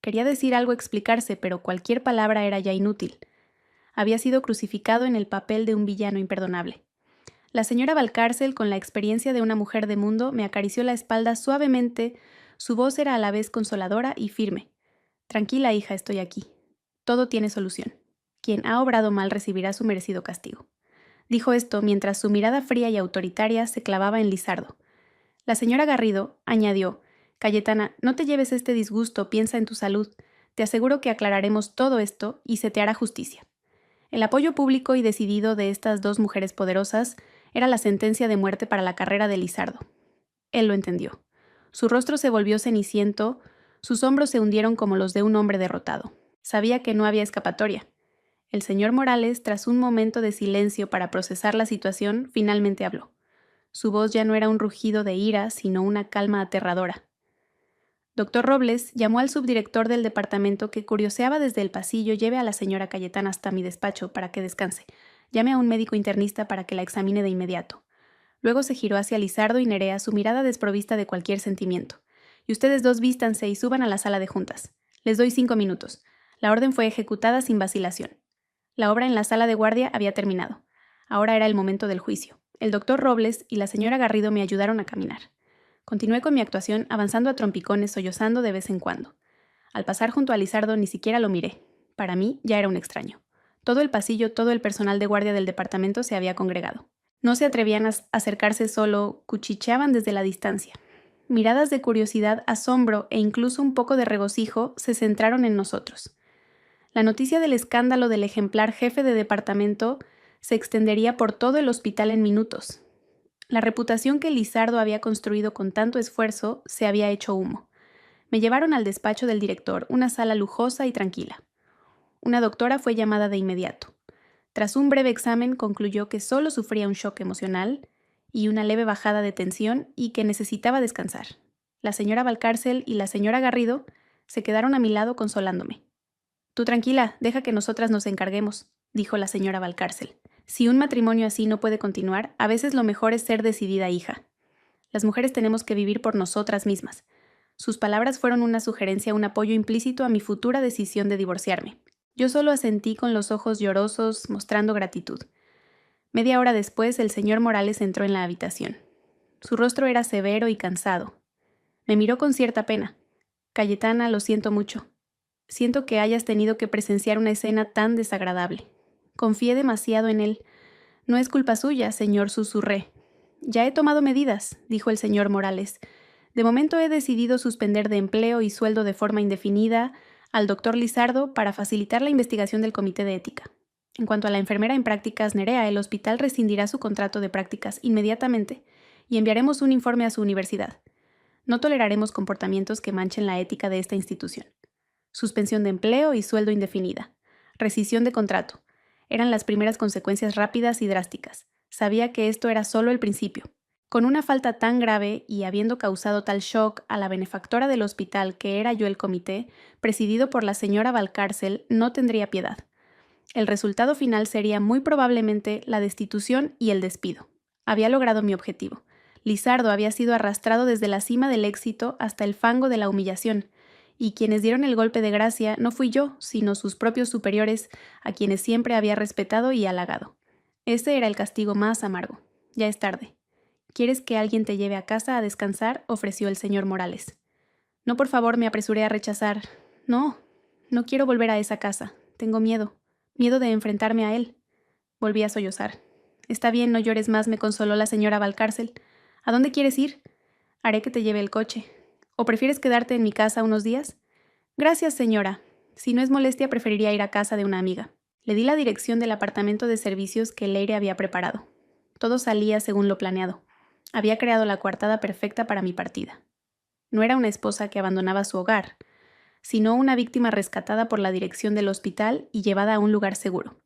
Quería decir algo, explicarse, pero cualquier palabra era ya inútil. Había sido crucificado en el papel de un villano imperdonable. La señora Valcárcel, con la experiencia de una mujer de mundo, me acarició la espalda suavemente. Su voz era a la vez consoladora y firme. Tranquila, hija, estoy aquí. Todo tiene solución. Quien ha obrado mal recibirá su merecido castigo. Dijo esto mientras su mirada fría y autoritaria se clavaba en Lizardo. La señora Garrido añadió: Cayetana, no te lleves este disgusto, piensa en tu salud. Te aseguro que aclararemos todo esto y se te hará justicia. El apoyo público y decidido de estas dos mujeres poderosas era la sentencia de muerte para la carrera de Lizardo. Él lo entendió. Su rostro se volvió ceniciento, sus hombros se hundieron como los de un hombre derrotado. Sabía que no había escapatoria. El señor Morales, tras un momento de silencio para procesar la situación, finalmente habló. Su voz ya no era un rugido de ira, sino una calma aterradora. Doctor Robles llamó al subdirector del departamento que curioseaba desde el pasillo: lleve a la señora Cayetana hasta mi despacho para que descanse. Llame a un médico internista para que la examine de inmediato. Luego se giró hacia Lizardo y Nerea, su mirada desprovista de cualquier sentimiento. Y ustedes dos vístanse y suban a la sala de juntas. Les doy 5 minutos. La orden fue ejecutada sin vacilación. La obra en la sala de guardia había terminado. Ahora era el momento del juicio. El doctor Robles y la señora Garrido me ayudaron a caminar. Continué con mi actuación, avanzando a trompicones, sollozando de vez en cuando. Al pasar junto a Lizardo ni siquiera lo miré. Para mí ya era un extraño. Todo el pasillo, todo el personal de guardia del departamento se había congregado. No se atrevían a acercarse, solo cuchicheaban desde la distancia. Miradas de curiosidad, asombro e incluso un poco de regocijo se centraron en nosotros. La noticia del escándalo del ejemplar jefe de departamento se extendería por todo el hospital en minutos. La reputación que Lizardo había construido con tanto esfuerzo se había hecho humo. Me llevaron al despacho del director, una sala lujosa y tranquila. Una doctora fue llamada de inmediato. Tras un breve examen concluyó que solo sufría un shock emocional y una leve bajada de tensión y que necesitaba descansar. La señora Valcárcel y la señora Garrido se quedaron a mi lado consolándome. Tú tranquila, deja que nosotras nos encarguemos, dijo la señora Valcárcel. Si un matrimonio así no puede continuar, a veces lo mejor es ser decidida, hija. Las mujeres tenemos que vivir por nosotras mismas. Sus palabras fueron una sugerencia, un apoyo implícito a mi futura decisión de divorciarme. Yo solo asentí con los ojos llorosos, mostrando gratitud. Media hora después, el señor Morales entró en la habitación. Su rostro era severo y cansado. Me miró con cierta pena. Cayetana, lo siento mucho. Siento que hayas tenido que presenciar una escena tan desagradable. Confié demasiado en él. No es culpa suya, señor, susurré. Ya he tomado medidas, dijo el señor Morales. De momento he decidido suspender de empleo y sueldo de forma indefinida al doctor Lizardo para facilitar la investigación del comité de ética. En cuanto a la enfermera en prácticas Nerea, el hospital rescindirá su contrato de prácticas inmediatamente y enviaremos un informe a su universidad. No toleraremos comportamientos que manchen la ética de esta institución. Suspensión de empleo y sueldo indefinida. Rescisión de contrato. Eran las primeras consecuencias rápidas y drásticas. Sabía que esto era solo el principio. Con una falta tan grave y habiendo causado tal shock a la benefactora del hospital que era yo el comité, presidido por la señora Valcárcel, no tendría piedad. El resultado final sería muy probablemente la destitución y el despido. Había logrado mi objetivo. Lizardo había sido arrastrado desde la cima del éxito hasta el fango de la humillación, y quienes dieron el golpe de gracia no fui yo, sino sus propios superiores, a quienes siempre había respetado y halagado. Ese era el castigo más amargo. Ya es tarde. ¿Quieres que alguien te lleve a casa a descansar?, ofreció el señor Morales. No, por favor, me apresuré a rechazar. No quiero volver a esa casa. Tengo miedo. Miedo de enfrentarme a él. Volví a sollozar. Está bien, no llores más, me consoló la señora Valcárcel. ¿A dónde quieres ir? Haré que te lleve el coche. ¿O prefieres quedarte en mi casa unos días? Gracias, señora. Si no es molestia, preferiría ir a casa de una amiga. Le di la dirección del apartamento de servicios que Leire había preparado. Todo salía según lo planeado. Había creado la coartada perfecta para mi partida. No era una esposa que abandonaba su hogar, sino una víctima rescatada por la dirección del hospital y llevada a un lugar seguro.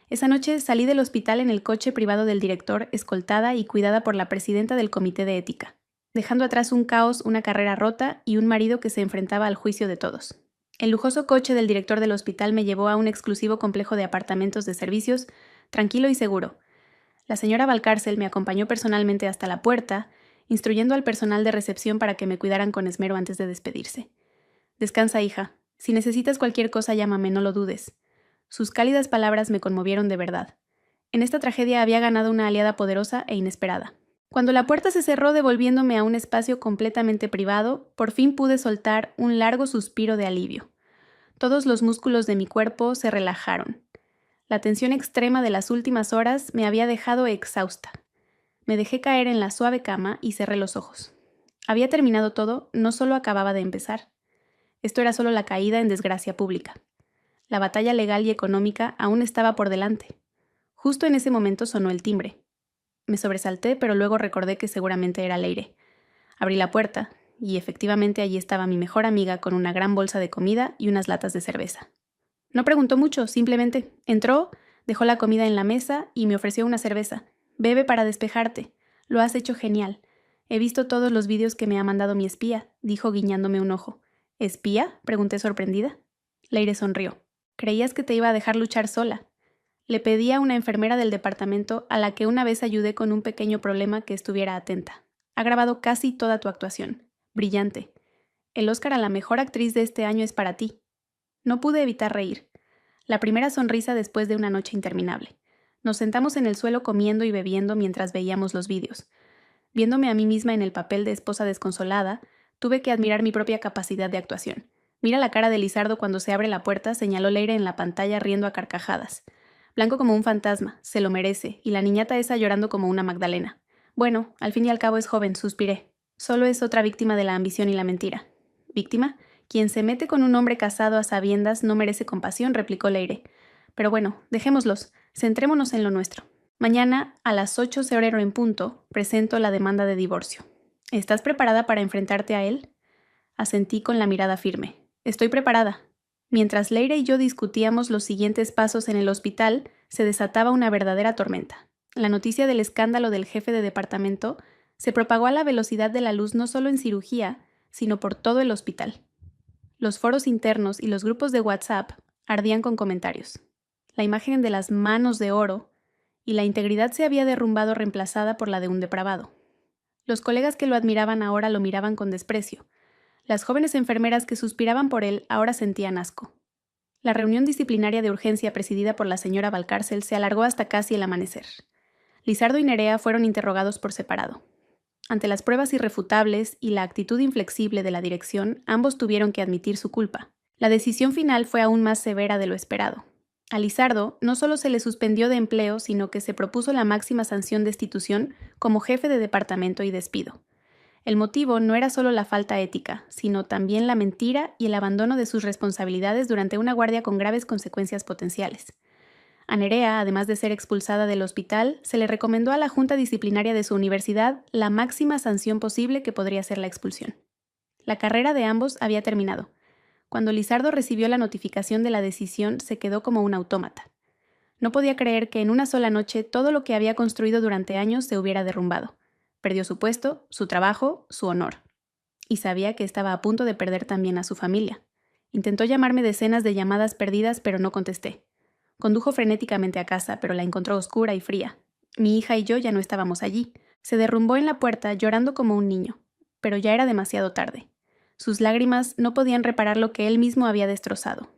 Esa noche salí del hospital en el coche privado del director, escoltada y cuidada por la presidenta del comité de ética, dejando atrás un caos, una carrera rota y un marido que se enfrentaba al juicio de todos. El lujoso coche del director del hospital me llevó a un exclusivo complejo de apartamentos de servicios, tranquilo y seguro. La señora Valcárcel me acompañó personalmente hasta la puerta, instruyendo al personal de recepción para que me cuidaran con esmero antes de despedirse. «Descansa, hija. Si necesitas cualquier cosa, llámame, no lo dudes». Sus cálidas palabras me conmovieron de verdad. En esta tragedia había ganado una aliada poderosa e inesperada. Cuando la puerta se cerró devolviéndome a un espacio completamente privado, por fin pude soltar un largo suspiro de alivio. Todos los músculos de mi cuerpo se relajaron. La tensión extrema de las últimas horas me había dejado exhausta. Me dejé caer en la suave cama y cerré los ojos. Había terminado todo, no solo acababa de empezar. Esto era solo la caída en desgracia pública. La batalla legal y económica aún estaba por delante. Justo en ese momento sonó el timbre. Me sobresalté, pero luego recordé que seguramente era Leire. Abrí la puerta, y efectivamente allí estaba mi mejor amiga con una gran bolsa de comida y unas latas de cerveza. No preguntó mucho, simplemente entró, dejó la comida en la mesa y me ofreció una cerveza. «Bebe para despejarte. Lo has hecho genial. He visto todos los vídeos que me ha mandado mi espía», dijo guiñándome un ojo. «¿Espía?», pregunté sorprendida. Leire sonrió. «Creías que te iba a dejar luchar sola». Le pedí a una enfermera del departamento a la que una vez ayudé con un pequeño problema que estuviera atenta. «Ha grabado casi toda tu actuación. Brillante. El Oscar a la mejor actriz de este año es para ti». No pude evitar reír. La primera sonrisa después de una noche interminable. Nos sentamos en el suelo comiendo y bebiendo mientras veíamos los vídeos. Viéndome a mí misma en el papel de esposa desconsolada, tuve que admirar mi propia capacidad de actuación. «Mira la cara de Lizardo cuando se abre la puerta», señaló Leire en la pantalla riendo a carcajadas. «Blanco como un fantasma, se lo merece, y la niñata esa llorando como una Magdalena. Bueno, al fin y al cabo es joven», suspiré. «Solo es otra víctima de la ambición y la mentira». «¿Víctima? Quien se mete con un hombre casado a sabiendas no merece compasión», replicó Leire. «Pero bueno, dejémoslos, centrémonos en lo nuestro. Mañana, a las 8:00 en punto, presento la demanda de divorcio. ¿Estás preparada para enfrentarte a él?». Asentí con la mirada firme. «Estoy preparada». Mientras Leire y yo discutíamos los siguientes pasos en el hospital, se desataba una verdadera tormenta. La noticia del escándalo del jefe de departamento se propagó a la velocidad de la luz no solo en cirugía, sino por todo el hospital. Los foros internos y los grupos de WhatsApp ardían con comentarios. La imagen de las manos de oro y la integridad se había derrumbado reemplazada por la de un depravado. Los colegas que lo admiraban ahora lo miraban con desprecio. Las jóvenes enfermeras que suspiraban por él ahora sentían asco. La reunión disciplinaria de urgencia presidida por la señora Valcárcel se alargó hasta casi el amanecer. Lizardo y Nerea fueron interrogados por separado. Ante las pruebas irrefutables y la actitud inflexible de la dirección, ambos tuvieron que admitir su culpa. La decisión final fue aún más severa de lo esperado. A Lizardo no solo se le suspendió de empleo, sino que se propuso la máxima sanción de destitución como jefe de departamento y despido. El motivo no era solo la falta ética, sino también la mentira y el abandono de sus responsabilidades durante una guardia con graves consecuencias potenciales. A Nerea, además de ser expulsada del hospital, se le recomendó a la junta disciplinaria de su universidad la máxima sanción posible, que podría ser la expulsión. La carrera de ambos había terminado. Cuando Lizardo recibió la notificación de la decisión, se quedó como un autómata. No podía creer que en una sola noche todo lo que había construido durante años se hubiera derrumbado. Perdió su puesto, su trabajo, su honor. Y sabía que estaba a punto de perder también a su familia. Intentó llamarme decenas de llamadas perdidas, pero no contesté. Condujo frenéticamente a casa, pero la encontró oscura y fría. Mi hija y yo ya no estábamos allí. Se derrumbó en la puerta llorando como un niño, pero ya era demasiado tarde. Sus lágrimas no podían reparar lo que él mismo había destrozado.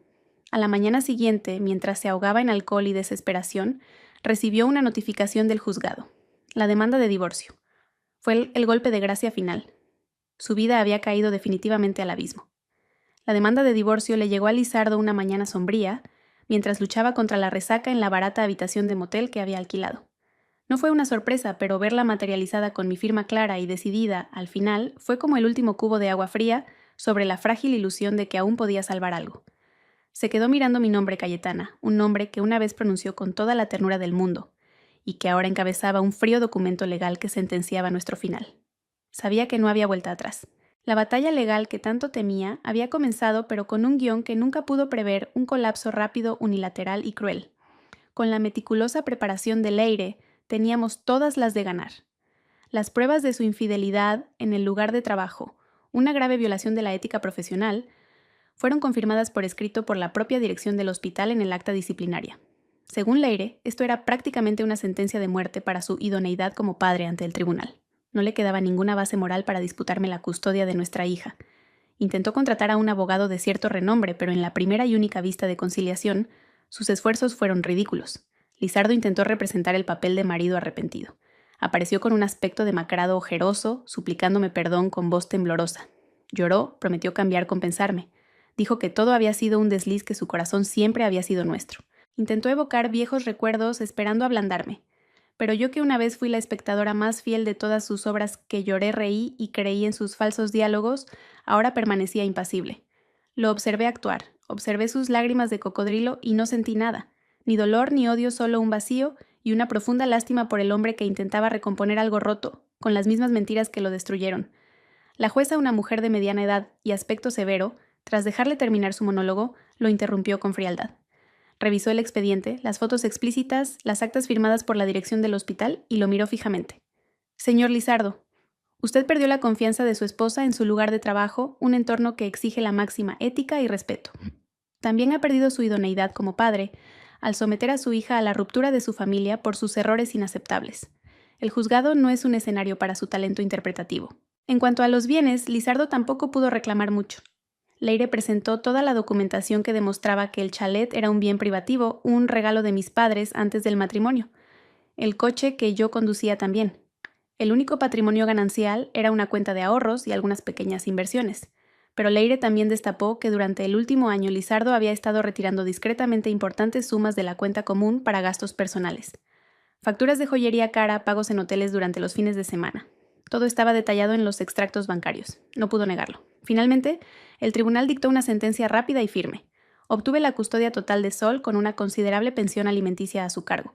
A la mañana siguiente, mientras se ahogaba en alcohol y desesperación, recibió una notificación del juzgado. La demanda de divorcio. Fue el golpe de gracia final. Su vida había caído definitivamente al abismo. La demanda de divorcio le llegó a Lizardo una mañana sombría, mientras luchaba contra la resaca en la barata habitación de motel que había alquilado. No fue una sorpresa, pero verla materializada con mi firma clara y decidida, al final, fue como el último cubo de agua fría sobre la frágil ilusión de que aún podía salvar algo. Se quedó mirando mi nombre, Cayetana, un nombre que una vez pronunció con toda la ternura del mundo, y que ahora encabezaba un frío documento legal que sentenciaba nuestro final. Sabía que no había vuelta atrás. La batalla legal que tanto temía había comenzado, pero con un guión que nunca pudo prever un colapso rápido, unilateral y cruel. Con la meticulosa preparación de Leire, teníamos todas las de ganar. Las pruebas de su infidelidad en el lugar de trabajo, una grave violación de la ética profesional, fueron confirmadas por escrito por la propia dirección del hospital en el acta disciplinaria. Según Leire, esto era prácticamente una sentencia de muerte para su idoneidad como padre ante el tribunal. No le quedaba ninguna base moral para disputarme la custodia de nuestra hija. Intentó contratar a un abogado de cierto renombre, pero en la primera y única vista de conciliación, sus esfuerzos fueron ridículos. Lizardo intentó representar el papel de marido arrepentido. Apareció con un aspecto demacrado ojeroso, suplicándome perdón con voz temblorosa. Lloró, prometió cambiar, compensarme. Dijo que todo había sido un desliz, que su corazón siempre había sido nuestro. Intentó evocar viejos recuerdos esperando ablandarme. Pero yo, que una vez fui la espectadora más fiel de todas sus obras, que lloré, reí y creí en sus falsos diálogos, ahora permanecía impasible. Lo observé actuar, observé sus lágrimas de cocodrilo y no sentí nada, ni dolor ni odio, solo un vacío y una profunda lástima por el hombre que intentaba recomponer algo roto, con las mismas mentiras que lo destruyeron. La jueza, una mujer de mediana edad y aspecto severo, tras dejarle terminar su monólogo, lo interrumpió con frialdad. Revisó el expediente, las fotos explícitas, las actas firmadas por la dirección del hospital y lo miró fijamente. Señor Lizardo, usted perdió la confianza de su esposa en su lugar de trabajo, un entorno que exige la máxima ética y respeto. También ha perdido su idoneidad como padre al someter a su hija a la ruptura de su familia por sus errores inaceptables. El juzgado no es un escenario para su talento interpretativo. En cuanto a los bienes, Lizardo tampoco pudo reclamar mucho. Leire presentó toda la documentación que demostraba que el chalet era un bien privativo, un regalo de mis padres antes del matrimonio. El coche que yo conducía también. El único patrimonio ganancial era una cuenta de ahorros y algunas pequeñas inversiones. Pero Leire también destapó que durante el último año Lizardo había estado retirando discretamente importantes sumas de la cuenta común para gastos personales. Facturas de joyería cara, pagos en hoteles durante los fines de semana. Todo estaba detallado en los extractos bancarios. No pudo negarlo. Finalmente, el tribunal dictó una sentencia rápida y firme. Obtuve la custodia total de Sol con una considerable pensión alimenticia a su cargo.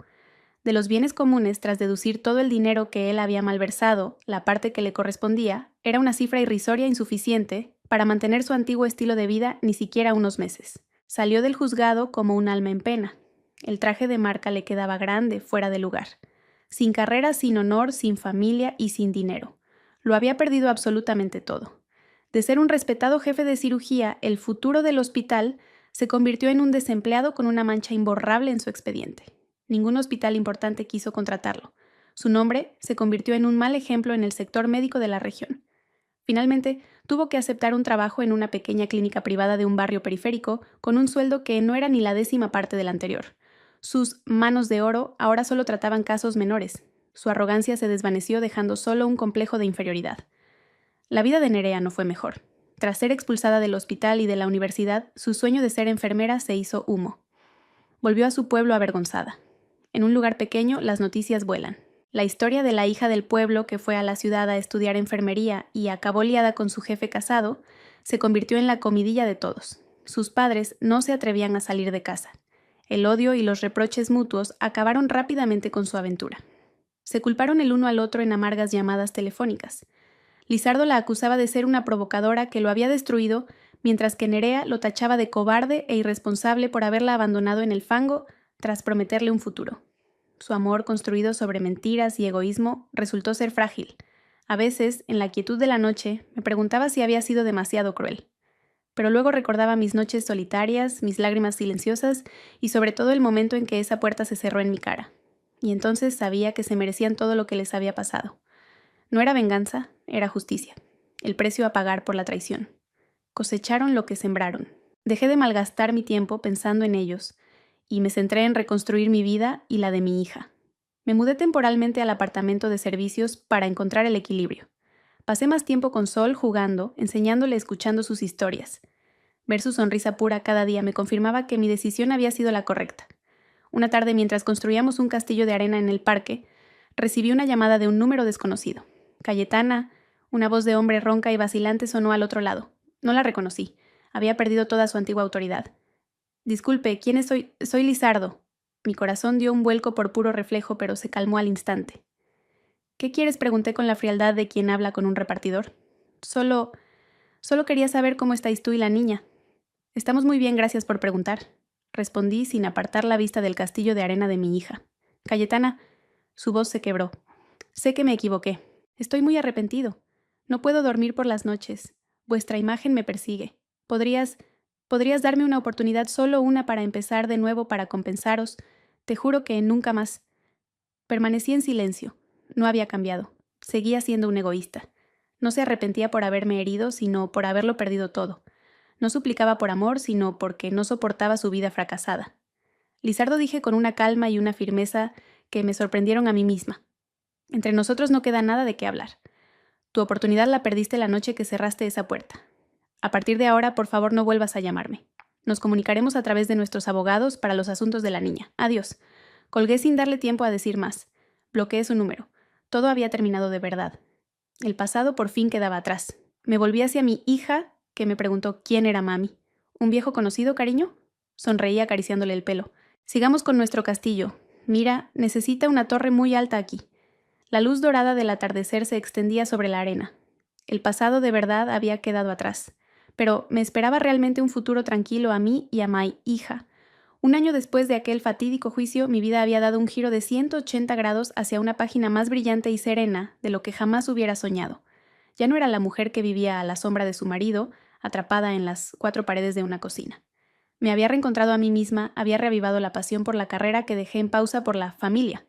De los bienes comunes, tras deducir todo el dinero que él había malversado, la parte que le correspondía era una cifra irrisoria insuficiente para mantener su antiguo estilo de vida ni siquiera unos meses. Salió del juzgado como un alma en pena. El traje de marca le quedaba grande, fuera de lugar. Sin carrera, sin honor, sin familia y sin dinero. Lo había perdido absolutamente todo. De ser un respetado jefe de cirugía, el futuro del hospital se convirtió en un desempleado con una mancha imborrable en su expediente. Ningún hospital importante quiso contratarlo. Su nombre se convirtió en un mal ejemplo en el sector médico de la región. Finalmente, tuvo que aceptar un trabajo en una pequeña clínica privada de un barrio periférico con un sueldo que no era ni la 10ª parte del anterior. Sus manos de oro ahora solo trataban casos menores. Su arrogancia se desvaneció, dejando solo un complejo de inferioridad. La vida de Nerea no fue mejor. Tras ser expulsada del hospital y de la universidad, su sueño de ser enfermera se hizo humo. Volvió a su pueblo avergonzada. En un lugar pequeño, las noticias vuelan. La historia de la hija del pueblo que fue a la ciudad a estudiar enfermería y acabó liada con su jefe casado, se convirtió en la comidilla de todos. Sus padres no se atrevían a salir de casa. El odio y los reproches mutuos acabaron rápidamente con su aventura. Se culparon el uno al otro en amargas llamadas telefónicas. Lizardo la acusaba de ser una provocadora que lo había destruido, mientras que Nerea lo tachaba de cobarde e irresponsable por haberla abandonado en el fango tras prometerle un futuro. Su amor, construido sobre mentiras y egoísmo, resultó ser frágil. A veces, en la quietud de la noche, me preguntaba si había sido demasiado cruel. Pero luego recordaba mis noches solitarias, mis lágrimas silenciosas y sobre todo el momento en que esa puerta se cerró en mi cara. Y entonces sabía que se merecían todo lo que les había pasado. No era venganza, era justicia. El precio a pagar por la traición. Cosecharon lo que sembraron. Dejé de malgastar mi tiempo pensando en ellos y me centré en reconstruir mi vida y la de mi hija. Me mudé temporalmente al apartamento de servicios para encontrar el equilibrio. Pasé más tiempo con Sol jugando, enseñándole, escuchando sus historias. Ver su sonrisa pura cada día me confirmaba que mi decisión había sido la correcta. Una tarde, mientras construíamos un castillo de arena en el parque, recibí una llamada de un número desconocido. Cayetana, una voz de hombre ronca y vacilante sonó al otro lado. No la reconocí. Había perdido toda su antigua autoridad. Disculpe, ¿quién soy? Soy Lizardo. Mi corazón dio un vuelco por puro reflejo, pero se calmó al instante. ¿Qué quieres?, pregunté con la frialdad de quien habla con un repartidor. Solo quería saber cómo estáis tú y la niña. Estamos muy bien, gracias por preguntar. Respondí sin apartar la vista del castillo de arena de mi hija. Cayetana, su voz se quebró. Sé que me equivoqué. Estoy muy arrepentido. No puedo dormir por las noches. Vuestra imagen me persigue. ¿Podrías ¿Podrías darme una oportunidad, solo una, para empezar de nuevo, para compensaros? Te juro que nunca más. Permanecí en silencio. No había cambiado. Seguía siendo un egoísta. No se arrepentía por haberme herido, sino por haberlo perdido todo. No suplicaba por amor, sino porque no soportaba su vida fracasada. Lizardo, dije con una calma y una firmeza que me sorprendieron a mí misma. Entre nosotros no queda nada de qué hablar. Tu oportunidad la perdiste la noche que cerraste esa puerta. A partir de ahora, por favor, no vuelvas a llamarme. Nos comunicaremos a través de nuestros abogados para los asuntos de la niña. Adiós. Colgué sin darle tiempo a decir más. Bloqueé su número. Todo había terminado de verdad. El pasado por fin quedaba atrás. Me volví hacia mi hija, que me preguntó quién era mami. ¿Un viejo conocido, cariño? Sonreí acariciándole el pelo. Sigamos con nuestro castillo. Mira, necesita una torre muy alta aquí. La luz dorada del atardecer se extendía sobre la arena. El pasado de verdad había quedado atrás. Pero me esperaba realmente un futuro tranquilo a mí y a mi hija. Un año después de aquel fatídico juicio, mi vida había dado un giro de 180 grados hacia una página más brillante y serena de lo que jamás hubiera soñado. Ya no era la mujer que vivía a la sombra de su marido, atrapada en las 4 paredes de una cocina. Me había reencontrado a mí misma, había reavivado la pasión por la carrera que dejé en pausa por la familia.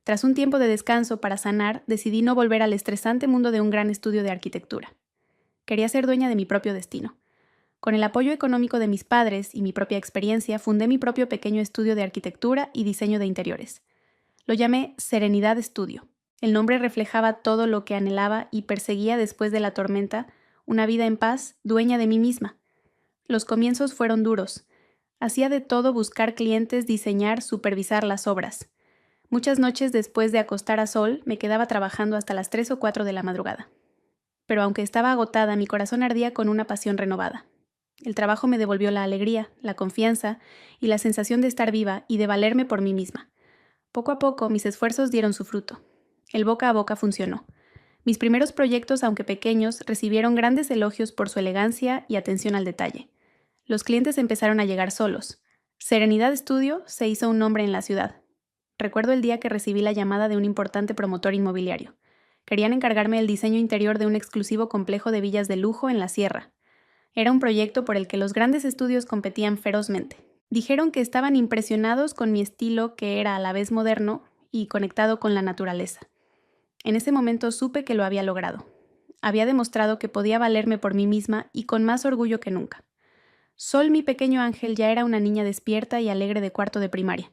Tras un tiempo de descanso para sanar, decidí no volver al estresante mundo de un gran estudio de arquitectura. Quería ser dueña de mi propio destino. Con el apoyo económico de mis padres y mi propia experiencia, fundé mi propio pequeño estudio de arquitectura y diseño de interiores. Lo llamé Serenidad Estudio. El nombre reflejaba todo lo que anhelaba y perseguía después de la tormenta, una vida en paz, dueña de mí misma. Los comienzos fueron duros. Hacía de todo: buscar clientes, diseñar, supervisar las obras. Muchas noches después de acostar a sol, me quedaba trabajando hasta las 3 o 4 de la madrugada. Pero aunque estaba agotada, mi corazón ardía con una pasión renovada. El trabajo me devolvió la alegría, la confianza y la sensación de estar viva y de valerme por mí misma. Poco a poco, mis esfuerzos dieron su fruto. El boca a boca funcionó. Mis primeros proyectos, aunque pequeños, recibieron grandes elogios por su elegancia y atención al detalle. Los clientes empezaron a llegar solos. Serenidad Estudio se hizo un nombre en la ciudad. Recuerdo el día que recibí la llamada de un importante promotor inmobiliario. Querían encargarme el diseño interior de un exclusivo complejo de villas de lujo en la sierra. Era un proyecto por el que los grandes estudios competían ferozmente. Dijeron que estaban impresionados con mi estilo, que era a la vez moderno y conectado con la naturaleza. En ese momento supe que lo había logrado. Había demostrado que podía valerme por mí misma y con más orgullo que nunca. Sol, mi pequeño ángel, ya era una niña despierta y alegre de 4º de primaria.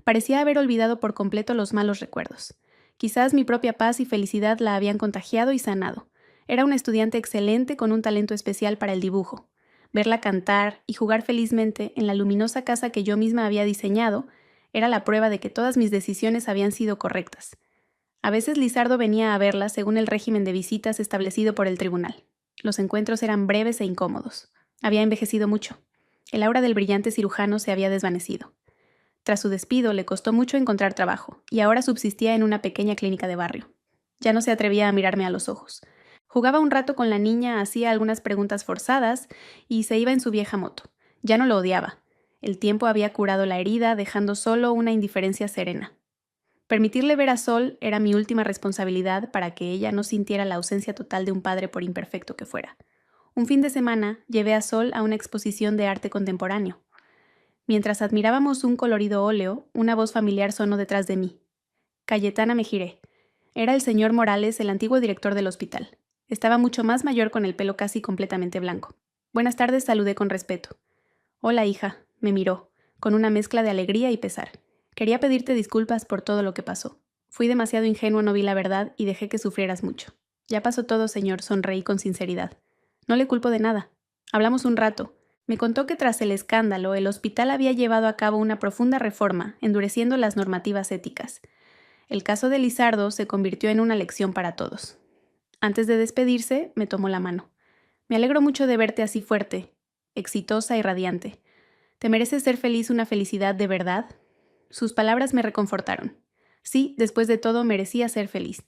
Parecía haber olvidado por completo los malos recuerdos. Quizás mi propia paz y felicidad la habían contagiado y sanado. Era una estudiante excelente con un talento especial para el dibujo. Verla cantar y jugar felizmente en la luminosa casa que yo misma había diseñado era la prueba de que todas mis decisiones habían sido correctas. A veces Lizardo venía a verla según el régimen de visitas establecido por el tribunal. Los encuentros eran breves e incómodos. Había envejecido mucho. El aura del brillante cirujano se había desvanecido. Tras su despido, le costó mucho encontrar trabajo, y ahora subsistía en una pequeña clínica de barrio. Ya no se atrevía a mirarme a los ojos. Jugaba un rato con la niña, hacía algunas preguntas forzadas y se iba en su vieja moto. Ya no lo odiaba. El tiempo había curado la herida, dejando solo una indiferencia serena. Permitirle ver a Sol era mi última responsabilidad para que ella no sintiera la ausencia total de un padre, por imperfecto que fuera. Un fin de semana llevé a Sol a una exposición de arte contemporáneo. Mientras admirábamos un colorido óleo, una voz familiar sonó detrás de mí. Cayetana, me giré. Era el señor Morales, el antiguo director del hospital. Estaba mucho más mayor, con el pelo casi completamente blanco. Buenas tardes, saludé con respeto. Hola, hija, me miró, con una mezcla de alegría y pesar. Quería pedirte disculpas por todo lo que pasó. Fui demasiado ingenuo, no vi la verdad y dejé que sufrieras mucho. Ya pasó todo, señor, sonreí con sinceridad. No le culpo de nada. Hablamos un rato. Me contó que tras el escándalo, el hospital había llevado a cabo una profunda reforma, endureciendo las normativas éticas. El caso de Lizardo se convirtió en una lección para todos. Antes de despedirse, me tomó la mano. Me alegro mucho de verte así fuerte, exitosa y radiante. ¿Te mereces ser feliz, una felicidad de verdad? Sus palabras me reconfortaron. Sí, después de todo, merecía ser feliz.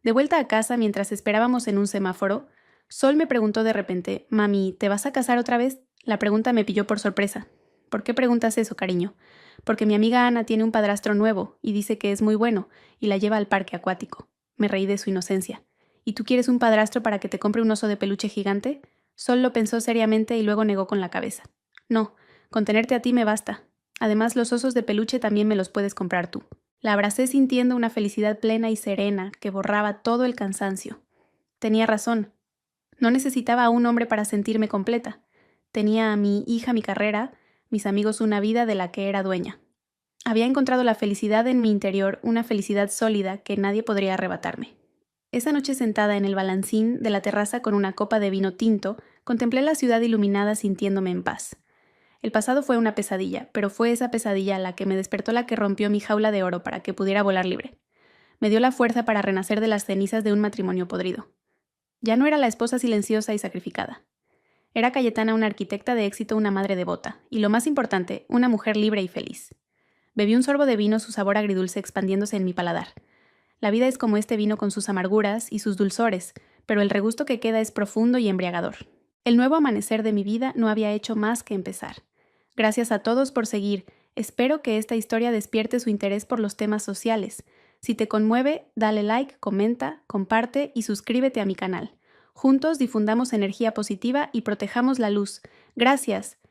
De vuelta a casa, mientras esperábamos en un semáforo, Sol me preguntó de repente: «Mami, ¿te vas a casar otra vez?» La pregunta me pilló por sorpresa. «¿Por qué preguntas eso, cariño?» «Porque mi amiga Ana tiene un padrastro nuevo y dice que es muy bueno y la lleva al parque acuático». Me reí de su inocencia. «¿Y tú quieres un padrastro para que te compre un oso de peluche gigante?» Sol lo pensó seriamente y luego negó con la cabeza. No, con tenerte a ti me basta. Además, los osos de peluche también me los puedes comprar tú. La abracé sintiendo una felicidad plena y serena que borraba todo el cansancio. Tenía razón. No necesitaba a un hombre para sentirme completa. Tenía a mi hija mi carrera, mis amigos una vida de la que era dueña. Había encontrado la felicidad en mi interior, una felicidad sólida que nadie podría arrebatarme. Esa noche sentada en el balancín de la terraza con una copa de vino tinto, contemplé la ciudad iluminada sintiéndome en paz. El pasado fue una pesadilla, pero fue esa pesadilla la que me despertó, la que rompió mi jaula de oro para que pudiera volar libre. Me dio la fuerza para renacer de las cenizas de un matrimonio podrido. Ya no era la esposa silenciosa y sacrificada. Era Cayetana una arquitecta de éxito, una madre devota, y lo más importante, una mujer libre y feliz. Bebí un sorbo de vino, su sabor agridulce expandiéndose en mi paladar. La vida es como este vino con sus amarguras y sus dulzores, pero el regusto que queda es profundo y embriagador. El nuevo amanecer de mi vida no había hecho más que empezar. Gracias a todos por seguir. Espero que esta historia despierte su interés por los temas sociales. Si te conmueve, dale like, comenta, comparte y suscríbete a mi canal. Juntos difundamos energía positiva y protejamos la luz. Gracias.